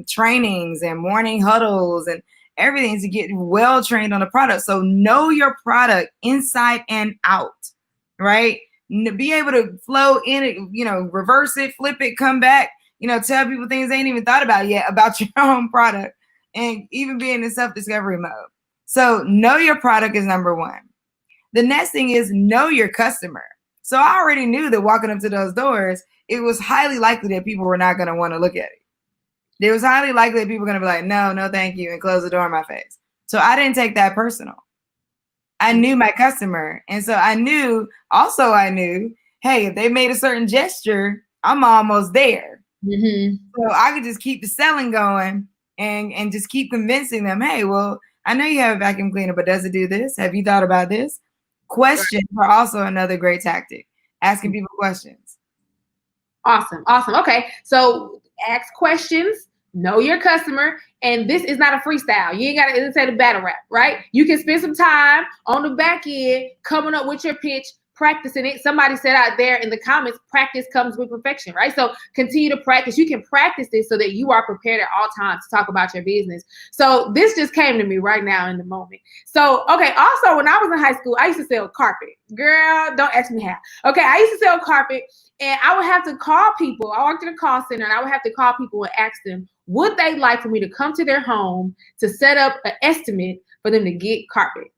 trainings and morning huddles and everything to get well trained on the product. So know your product inside and out, right? Be able to flow in it, reverse it, flip it, come back. Tell people things they ain't even thought about yet about your own product, and even being in self-discovery mode. So know your product is number one. The next thing is know your customer. So I already knew that walking up to those doors, it was highly likely that people were not going to want to look at it. It was highly likely that people were going to be like, no, no, thank you, and close the door in my face. So I didn't take that personal. I knew my customer. And so I knew, hey, if they made a certain gesture, I'm almost there. Mm-hmm. So I could just keep the selling going and just keep convincing them, hey, well, I know you have a vacuum cleaner, but does it do this? Have you thought about this? Questions are also another great tactic. Asking people questions. Awesome. Okay. So ask questions, know your customer, and this is not a freestyle. You ain't got to say the battle rap, right? You can spend some time on the back end coming up with your pitch, practicing it. Somebody said out there in the comments, practice comes with perfection, right? So continue to practice. You can practice this so that you are prepared at all times to talk about your business. So this just came to me right now in the moment. So, okay. Also, when I was in high school, I used to sell carpet. Girl, don't ask me how. Okay. I used to sell carpet and I would have to call people. I worked in a call center and I would have to call people and ask them, would they like for me to come to their home to set up an estimate for them to get carpet?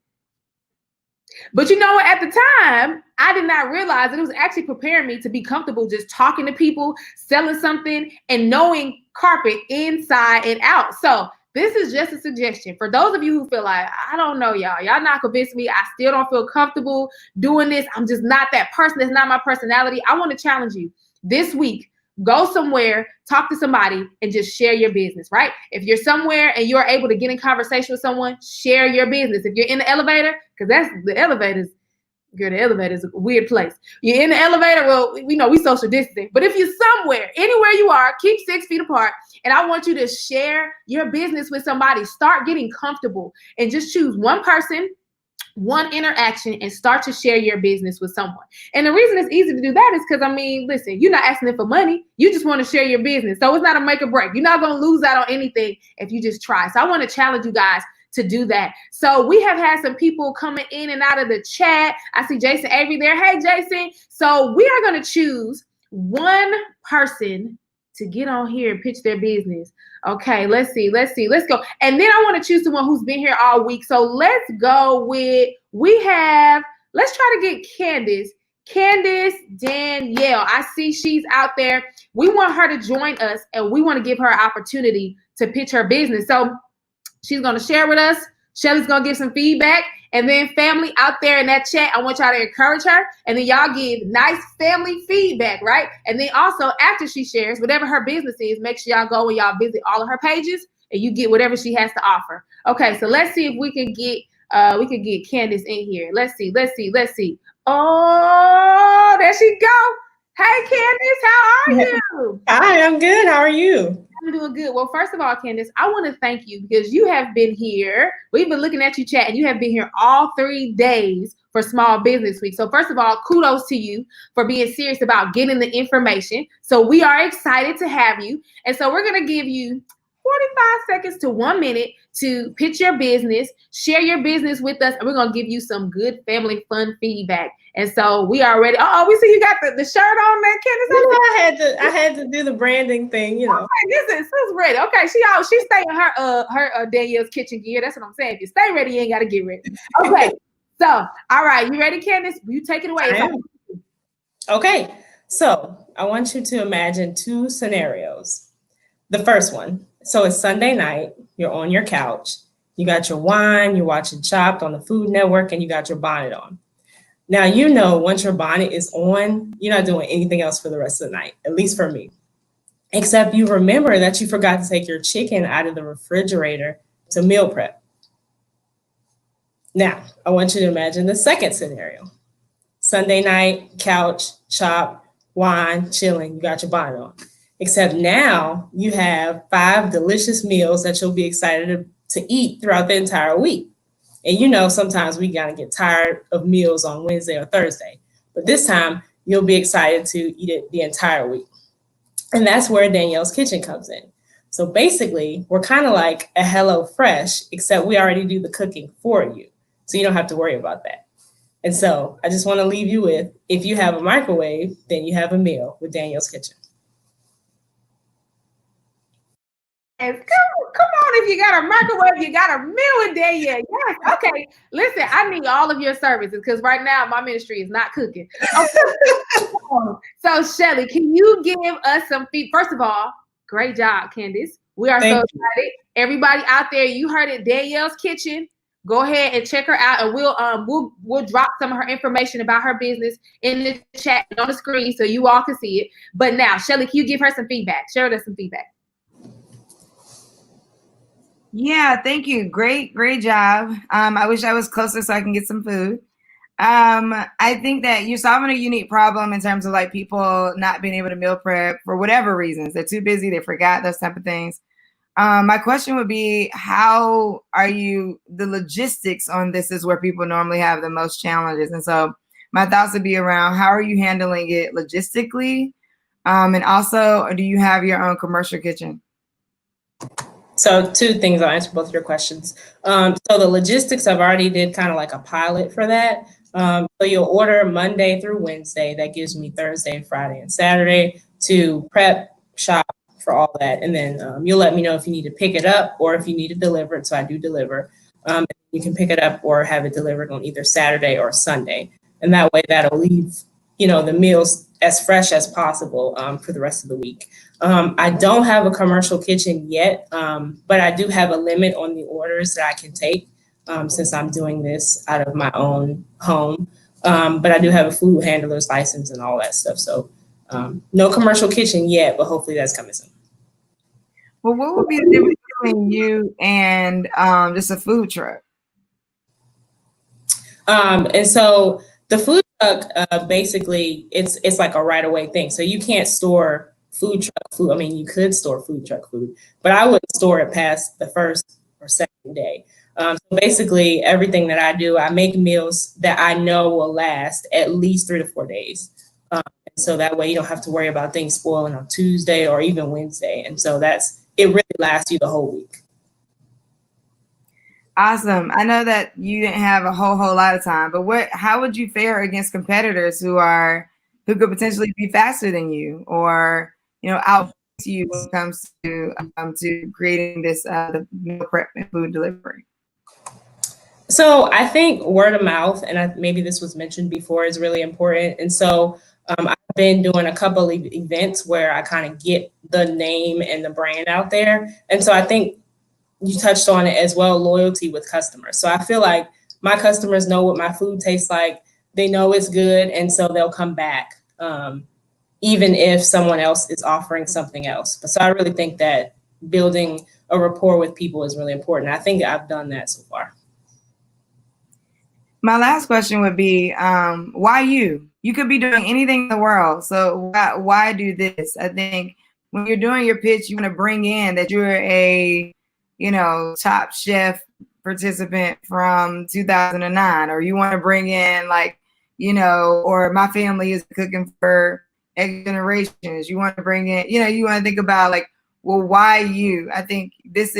But you know what? At the time, I did not realize that it was actually preparing me to be comfortable just talking to people, selling something, and knowing carpet inside and out. So this is just a suggestion for those of you who feel like, I don't know, y'all not convinced me. I still don't feel comfortable doing this. I'm just not that person. That's not my personality. I want to challenge you this week. Go somewhere, talk to somebody, and just share your business, right? If you're somewhere and you're able to get in conversation with someone, share your business. If you're in the elevator, because the elevator is a weird place. You're in the elevator, well, we know we social distancing. But if you're somewhere, anywhere you are, keep 6 feet apart. And I want you to share your business with somebody. Start getting comfortable and just choose one person, one interaction, and start to share your business with someone. And the reason it's easy to do that is because, I mean, listen, you're not asking them for money. You just want to share your business. So it's not a make or break. You're not going to lose out on anything if you just try. So I want to challenge you guys to do that. So we have had some people coming in and out of the chat. I see Jason Avery there. Hey, Jason. So we are going to choose one person to get on here and pitch their business. Okay, let's see. Let's go. And then I want to choose someone who's been here all week. So let's go with, let's try to get Candace Danielle. I see she's out there. We want her to join us and we want to give her an opportunity to pitch her business. So she's going to share with us. Shelly's going to give some feedback. And then family out there in that chat, I want y'all to encourage her. And then y'all give nice family feedback, right? And then also after she shares, whatever her business is, make sure y'all go and y'all visit all of her pages and you get whatever she has to offer. Okay, so let's see if we can get Candace in here. Let's see. Oh, there she go. Hey, Candace, how are you? Hi, I'm good. How are you? I'm doing good. Well, first of all, Candace, I want to thank you because you have been here. We've been looking at you chat and you have been here all 3 days for Small Business Week. So first of all, kudos to you for being serious about getting the information. So we are excited to have you. And so we're going to give you 45 seconds to 1 minute to pitch your business, share your business with us, and we're going to give you some good family fun feedback. And so we are ready. Oh, we see you got the shirt on there, Candace. I had to do the branding thing, you know. Okay, this is ready. Okay, she stay in her Danielle's kitchen gear. That's what I'm saying. If you stay ready, you ain't got to get ready. Okay, so all right, you ready, Candace? You take it away. Okay, so I want you to imagine 2 scenarios. The first one, so it's Sunday night, you're on your couch, you got your wine, you're watching Chopped on the Food Network, and you got your bonnet on. Now, you know, once your bonnet is on, you're not doing anything else for the rest of the night, at least for me. Except you remember that you forgot to take your chicken out of the refrigerator to meal prep. Now, I want you to imagine the second scenario. Sunday night, couch, Chopped, wine, chilling, you got your bonnet on. Except now you have 5 delicious meals that you'll be excited to eat throughout the entire week. And you know, sometimes we gotta get tired of meals on Wednesday or Thursday, but this time you'll be excited to eat it the entire week. And that's where Danielle's Kitchen comes in. So basically, we're kind of like a HelloFresh, except we already do the cooking for you. So you don't have to worry about that. And so I just wanna leave you with, if you have a microwave, then you have a meal with Danielle's Kitchen. Come on, if you got a microwave, you got a meal in there. Yeah, yes. Okay. Listen, I need all of your services because right now my ministry is not cooking. Okay. So, Shelly, can you give us some feedback? First of all, great job, Candace. We are so excited. Everybody out there, you heard it, Danielle's Kitchen. Go ahead and check her out, and we'll drop some of her information about her business in the chat and on the screen so you all can see it. But now, Shelly, can you give her some feedback? Share with us some feedback. Yeah, thank you. Great job. I wish I was closer so I can get some food. I think that you're solving a unique problem in terms of like people not being able to meal prep for whatever reasons. They're too busy, they forgot, those type of things. My question would be, how are you, the logistics on this is where people normally have the most challenges. And so my thoughts would be around, how are you handling it logistically? And also, do you have your own commercial kitchen? So 2 things, I'll answer both of your questions. So the logistics, I've already did kind of like a pilot for that. So you'll order Monday through Wednesday. That gives me Thursday, Friday, and Saturday to prep, shop for all that. And then you'll let me know if you need to pick it up or if you need it delivered. So I do deliver. You can pick it up or have it delivered on either Saturday or Sunday. And that way that'll leave, the meals as fresh as possible for the rest of the week. I don't have a commercial kitchen yet, but I do have a limit on the orders that I can take since I'm doing this out of my own home. But I do have a food handler's license and all that stuff. So no commercial kitchen yet, but hopefully that's coming soon. Well, what would be the difference between you and just a food truck? And so the food truck, basically, it's like a right-of-way thing. So you can't store food truck food. I mean, you could store food truck food, but I wouldn't store it past the first or second day. So basically, everything that I do, I make meals that I know will last at least 3 to 4 days. So that way you don't have to worry about things spoiling on Tuesday or even Wednesday. And so it really lasts you the whole week. Awesome. I know that you didn't have a whole lot of time, but how would you fare against competitors who could potentially be faster than you or, out to you when it comes to creating this the meal prep and food delivery? So I think word of mouth, and maybe this was mentioned before, is really important. And so I've been doing a couple of events where I kind of get the name and the brand out there. And so I think you touched on it as well, loyalty with customers. So I feel like my customers know what my food tastes like. They know it's good. And so they'll come back, even if someone else is offering something else. But so I really think that building a rapport with people is really important. I think I've done that so far. My last question would be, why you? You could be doing anything in the world. So why do this? I think when you're doing your pitch, you want to bring in that you're a, Top Chef participant from 2009, or you want to bring in or my family is cooking for X generations. You want to bring in, you want to think about why you? I think this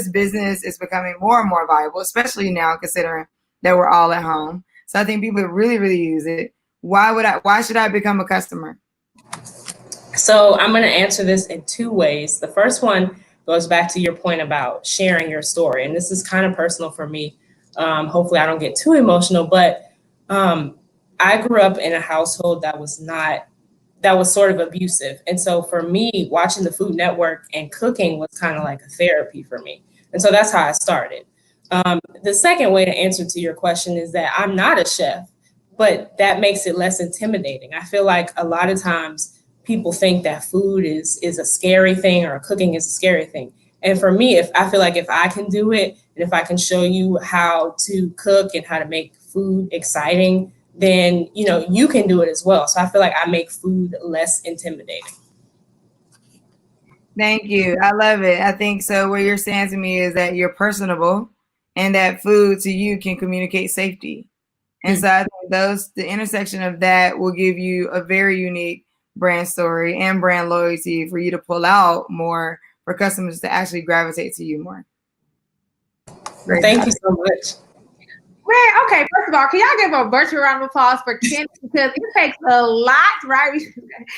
business is becoming more and more viable, especially now considering that we're all at home. So I think people really, really use it. Why should I become a customer? So I'm going to answer this in 2 ways. The first one goes back to your point about sharing your story. And this is kind of personal for me. Hopefully I don't get too emotional, but I grew up in a household that was sort of abusive. And so for me, watching the Food Network and cooking was kind of like a therapy for me. And so that's how I started. The second way to answer to your question is that I'm not a chef, but that makes it less intimidating. I feel like a lot of times people think that food is a scary thing or cooking is a scary thing. And for me, I feel like if I can do it and if I can show you how to cook and how to make food exciting, then, you can do it as well. So I feel like I make food less intimidating. Thank you. I love it. I think so. What you're saying to me is that you're personable and that food to you can communicate safety. And so I think the intersection of that will give you a very unique brand story and brand loyalty for you to pull out more for customers to actually gravitate to you more. Great. Thank you so much. Man, okay, first of all, can y'all give a virtual round of applause for Ken? Because it takes a lot, right?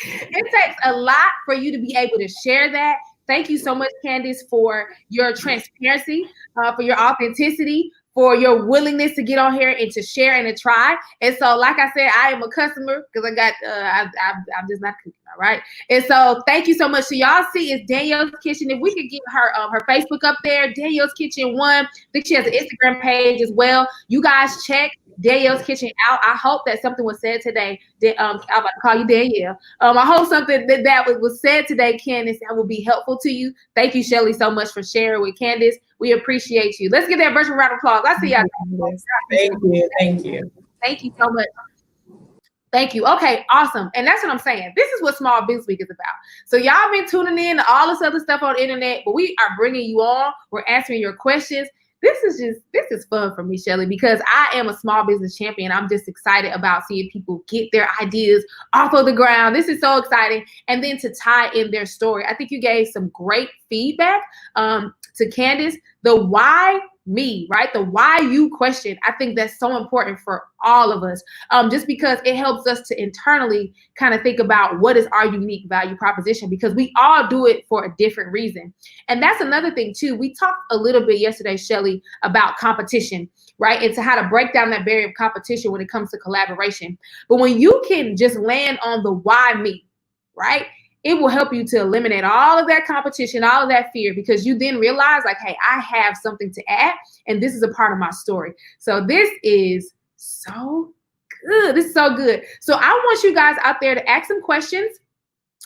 It takes a lot for you to be able to share that. Thank you so much, Candace, for your transparency, for your authenticity, for your willingness to get on here and to share and to try. And so, like I said, I am a customer because I got, I'm just not cooking, all right? And so thank you so much. So y'all see it's Danielle's Kitchen. If we could get her Facebook up there, Danielle's Kitchen 1. I think she has an Instagram page as well. You guys check Danielle's Kitchen out. I hope that something was said today. I'm about to call you Danielle. I hope something that was said today, Candace, that will be helpful to you. Thank you, Shelly, so much for sharing with Candace. We appreciate you. Let's get that virtual round of applause. I see y'all. Thank you. Thank you. Thank you so much. Thank you. Okay, awesome. And that's what I'm saying. This is what Small Business Week is about. So y'all been tuning in to all this other stuff on the internet, but we are bringing you on. We're answering your questions. This is fun for me, Shelly, because I am a small business champion. I'm just excited about seeing people get their ideas off of the ground. This is so exciting. And then to tie in their story. I think you gave some great feedback to Candace. The why me, right? The why you question. I think that's so important for all of us, just because it helps us to internally kind of think about what is our unique value proposition, because we all do it for a different reason. And that's another thing too. We talked a little bit yesterday, Shelly, about competition, right? And to how to break down that barrier of competition when it comes to collaboration. But when you can just land on the why me, right? It will help you to eliminate all of that competition, all of that fear, because you then realize like, hey, I have something to add, and this is a part of my story. So this is so good. This is so good. So I want you guys out there to ask some questions.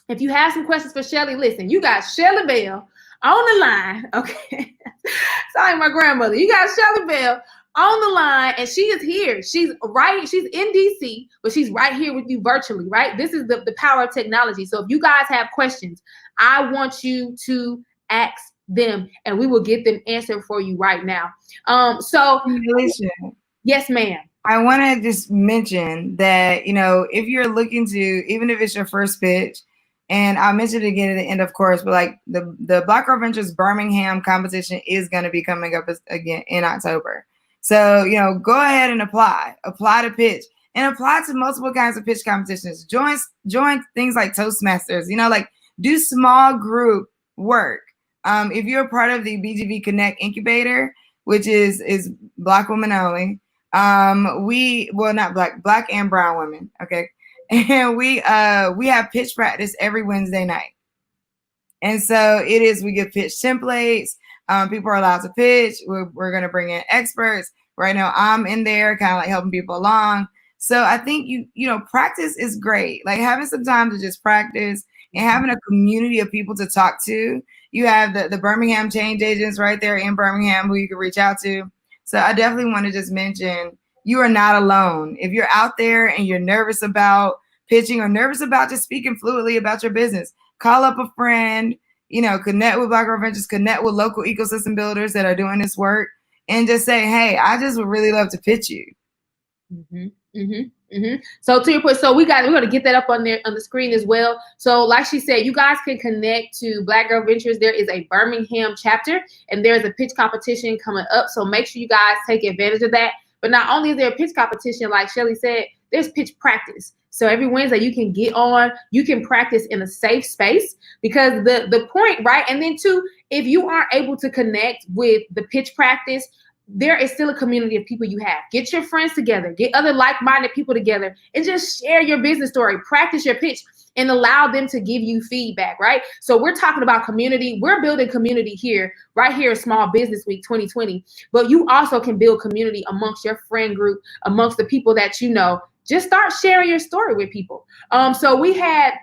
If you have some questions for Shelly, listen, you got Shelly Bell on the line. Okay. Sorry, my grandmother. You got Shelly Bell on the line, and she is here. She's in DC, but she's right here with you virtually, right? This is the power of technology. So if you guys have questions, I want you to ask them, and we will get them answered for you right now. Yes, ma'am. I want to just mention that, if you're looking to, even if it's your first pitch, and I'll mention it again at the end, of course, but like the Black Girl Ventures Birmingham competition is going to be coming up again in October. So, go ahead and apply to pitch, and apply to multiple kinds of pitch competitions. Join things like Toastmasters, like do small group work. If you're a part of the BGV Connect Incubator, which is Black women only, not Black and brown women. Okay. And we have pitch practice every Wednesday night. And so we give pitch templates. People are allowed to pitch. We're going to bring in experts. Right now, I'm in there kind of like helping people along. So I think, practice is great. Like having some time to just practice and having a community of people to talk to. You have the Birmingham change agents right there in Birmingham who you can reach out to. So I definitely want to just mention you are not alone. If you're out there and you're nervous about pitching or nervous about just speaking fluidly about your business, call up a friend, connect with Black Girl Ventures, connect with local ecosystem builders that are doing this work, and just say, hey, I just would really love to pitch you. So to your point, so we're going to get that up on the screen as well. So like she said, you guys can connect to Black Girl Ventures. There is a Birmingham chapter, and there's a pitch competition coming up. So make sure you guys take advantage of that. But not only is there a pitch competition, like Shelly said, there's pitch practice. So every Wednesday you can get on, you can practice in a safe space, because the point, right? And then two, if you aren't able to connect with the pitch practice, there is still a community of people you have. Get your friends together, get other like-minded people together, and just share your business story, practice your pitch, and allow them to give you feedback, right? So we're talking about community. We're building community here, right here at Small Business Week 2020. But you also can build community amongst your friend group, amongst the people that you know. Just start sharing your story with people. So we had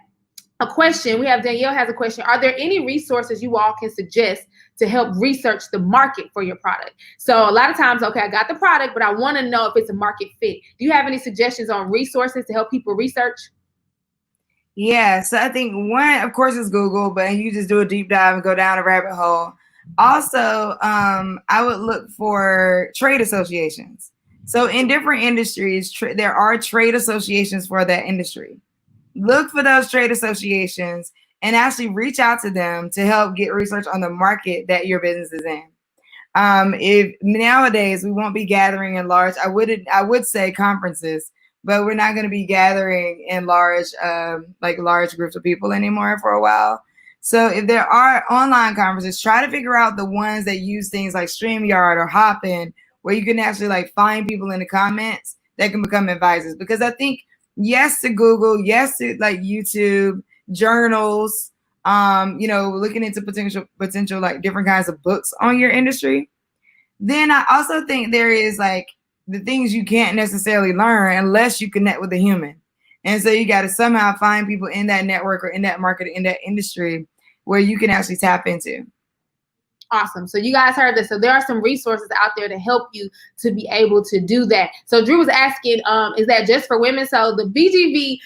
a question. Danielle has a question. Are there any resources you all can suggest to help research the market for your product? So a lot of times, okay, I got the product, but I want to know if it's a market fit. Do you have any suggestions on resources to help people research? Yeah, so I think one, of course, is Google, but you just do a deep dive and go down a rabbit hole. Also, I would look for trade associations. So in different industries, there are trade associations for that industry. Look for those trade associations and actually reach out to them to help get research on the market that your business is in. If nowadays we won't be gathering in large, I would say conferences, but we're not going to be gathering in large groups of people anymore for a while. So if there are online conferences, try to figure out the ones that use things like StreamYard or Hopin, where you can actually like find people in the comments that can become advisors. Because I think yes to Google, yes to like YouTube, journals, looking into potential like different kinds of books on your industry. Then I also think there is like the things you can't necessarily learn unless you connect with a human. And so you got to somehow find people in that network or in that market, in that industry where you can actually tap into. Awesome. So you guys heard this. So there are some resources out there to help you to be able to do that. So Drew was asking, is that just for women? So the BGV,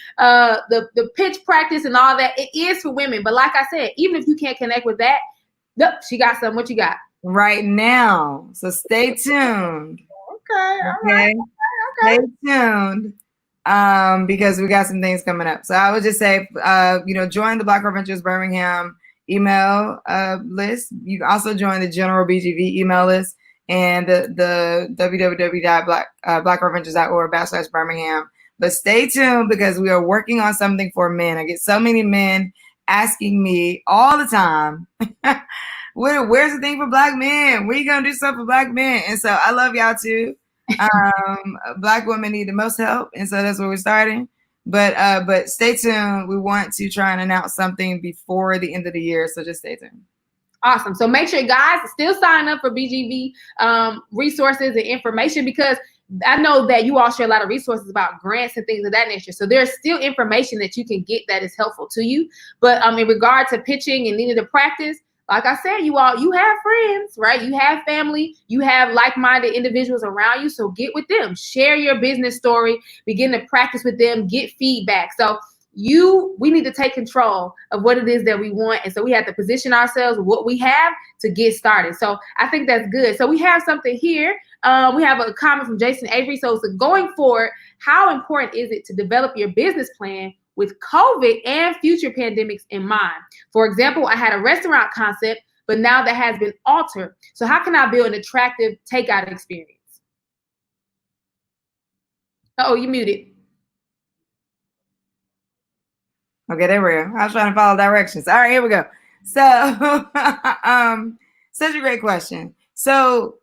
the pitch practice and all that, it is for women. But like I said, even if you can't connect with that, nope, she got some. What you got? Right now. So stay tuned. Okay. All right. Okay. Stay tuned. Because we got some things coming up. So I would just say, join the Black Girl Ventures Birmingham email list. You can also join the general BGV email list and the www.blackgirlventures.org/Birmingham. But stay tuned because we are working on something for men. I get so many men asking me all the time, where's the thing for Black men? When are you going to do stuff for Black men? And so I love y'all too. Black women need the most help. And so that's where we're starting. But stay tuned. We want to try and announce something before the end of the year. So just stay tuned. Awesome. So make sure guys still sign up for BGV resources and information, because I know that you all share a lot of resources about grants and things of that nature. So there's still information that you can get that is helpful to you. But in regard to pitching and needing to practice, like I said, you have friends, right? You have family, you have like-minded individuals around you. So get with them, share your business story, begin to practice with them, get feedback. So we need to take control of what it is that we want. And so we have to position ourselves with what we have to get started. So I think that's good. So we have something here. We have a comment from Jason Avery. So going forward, how important is it to develop your business plan with COVID and future pandemics in mind? For example, I had a restaurant concept, but now that has been altered. So how can I build an attractive takeout experience? Uh-oh, you muted. Okay, there we go. I was trying to follow directions. All right, here we go. So, such a great question. So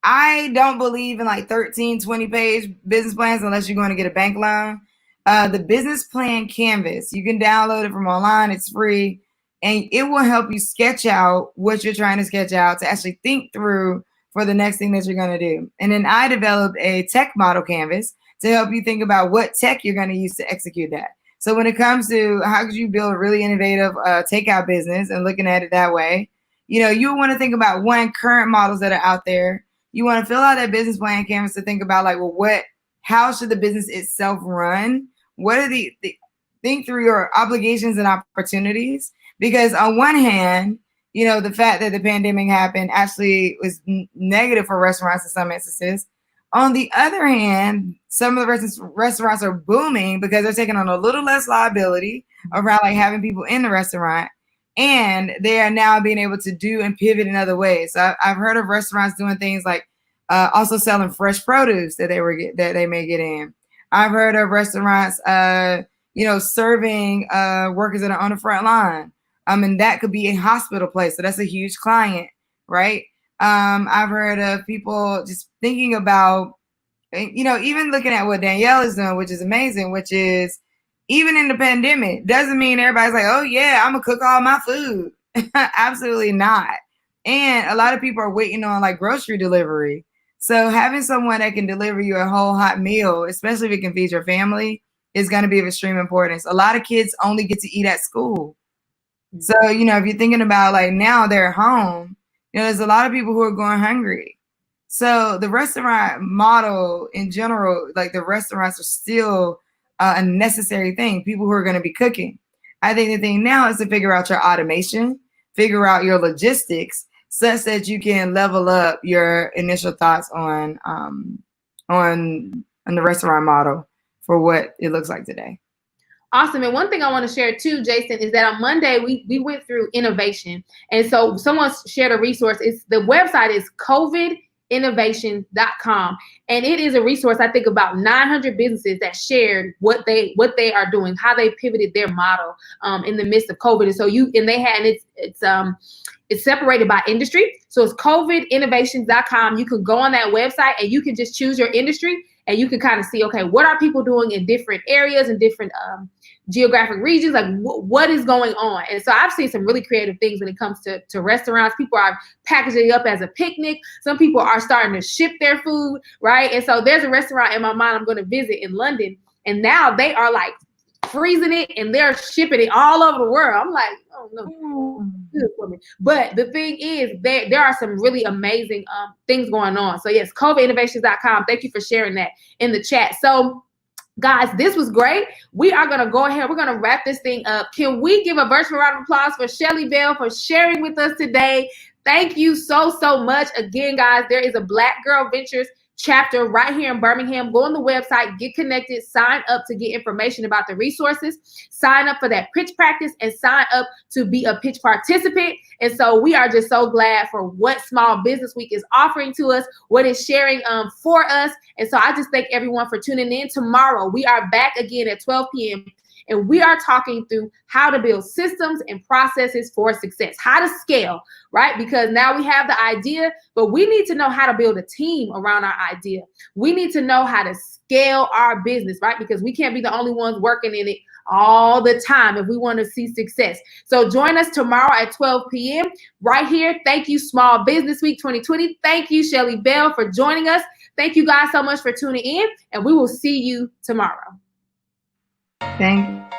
I don't believe in like 13, 20-page business plans unless you're going to get a bank loan. The business plan canvas, you can download it from online. It's free, and it will help you sketch out what you're trying to sketch out to actually think through for the next thing that you're going to do. And then I developed a tech model canvas to help you think about what tech you're going to use to execute that. So when it comes to how could you build a really innovative takeout business and looking at it that way, you want to think about current models that are out there. You want to fill out that business plan canvas to think about like, well, how should the business itself run? What are think through your obligations and opportunities? Because on one hand, the fact that the pandemic happened actually was negative for restaurants in some instances. On the other hand, some of the restaurants are booming because they're taking on a little less liability around like having people in the restaurant, and they are now being able to do and pivot in other ways. So I've heard of restaurants doing things like also selling fresh produce that they may get in. I've heard of restaurants, serving workers that are on the front line. And that could be a hospital place. So that's a huge client, right? I've heard of people just thinking about, even looking at what Danielle is doing, which is amazing, which is even in the pandemic, doesn't mean everybody's like, oh yeah, I'm gonna cook all my food. Absolutely not. And a lot of people are waiting on like grocery delivery. So having someone that can deliver you a whole hot meal, especially if it can feed your family, is going to be of extreme importance. A lot of kids only get to eat at school. So, if you're thinking about like now they're at home, there's a lot of people who are going hungry. So the restaurant model in general, like the restaurants are still a necessary thing, people who are going to be cooking. I think the thing now is to figure out your automation, figure out your logistics, such that you can level up your initial thoughts on the restaurant model for what it looks like today. Awesome. And one thing I want to share too, Jason, is that on Monday we went through innovation. And so someone shared a resource. The website is COVID COVIDinnovations.com. And it is a resource. I think about 900 businesses that shared what they are doing, how they pivoted their model in the midst of COVID. And so it's separated by industry. So it's COVIDinnovations.com. You can go on that website and you can just choose your industry and you can kind of see, okay, what are people doing in different areas and different geographic regions, like what is going on. And so I've seen some really creative things when it comes to restaurants. People are packaging it up as a picnic. Some people are starting to ship their food, right? And so there's a restaurant in my mind I'm going to visit in London, and now they are like freezing it and they're shipping it all over the world. I'm like, oh no, good for me. But the thing is, there are some really amazing things going on. So yes, COVIDinnovations.com. Thank you for sharing that in the chat. So guys, this was great. We are going to go ahead. We're going to wrap this thing up. Can we give a virtual round of applause for Shelly Bell for sharing with us today? Thank you so much. Again, guys, there is a Black Girl Ventures chapter right here in Birmingham. Go on the website, get connected, sign up to get information about the resources, sign up for that pitch practice, and sign up to be a pitch participant. And so we are just so glad for what Small Business Week is offering to us, what it's sharing for us. And so I just thank everyone for tuning in. Tomorrow, we are back again at 12 p.m. And we are talking through how to build systems and processes for success, how to scale, right? Because now we have the idea, but we need to know how to build a team around our idea. We need to know how to scale our business, right? Because we can't be the only ones working in it all the time if we want to see success. So join us tomorrow at 12 p.m. right here. Thank you, Small Business Week 2020. Thank you, Shelly Bell, for joining us. Thank you guys so much for tuning in, and we will see you tomorrow. Thank you.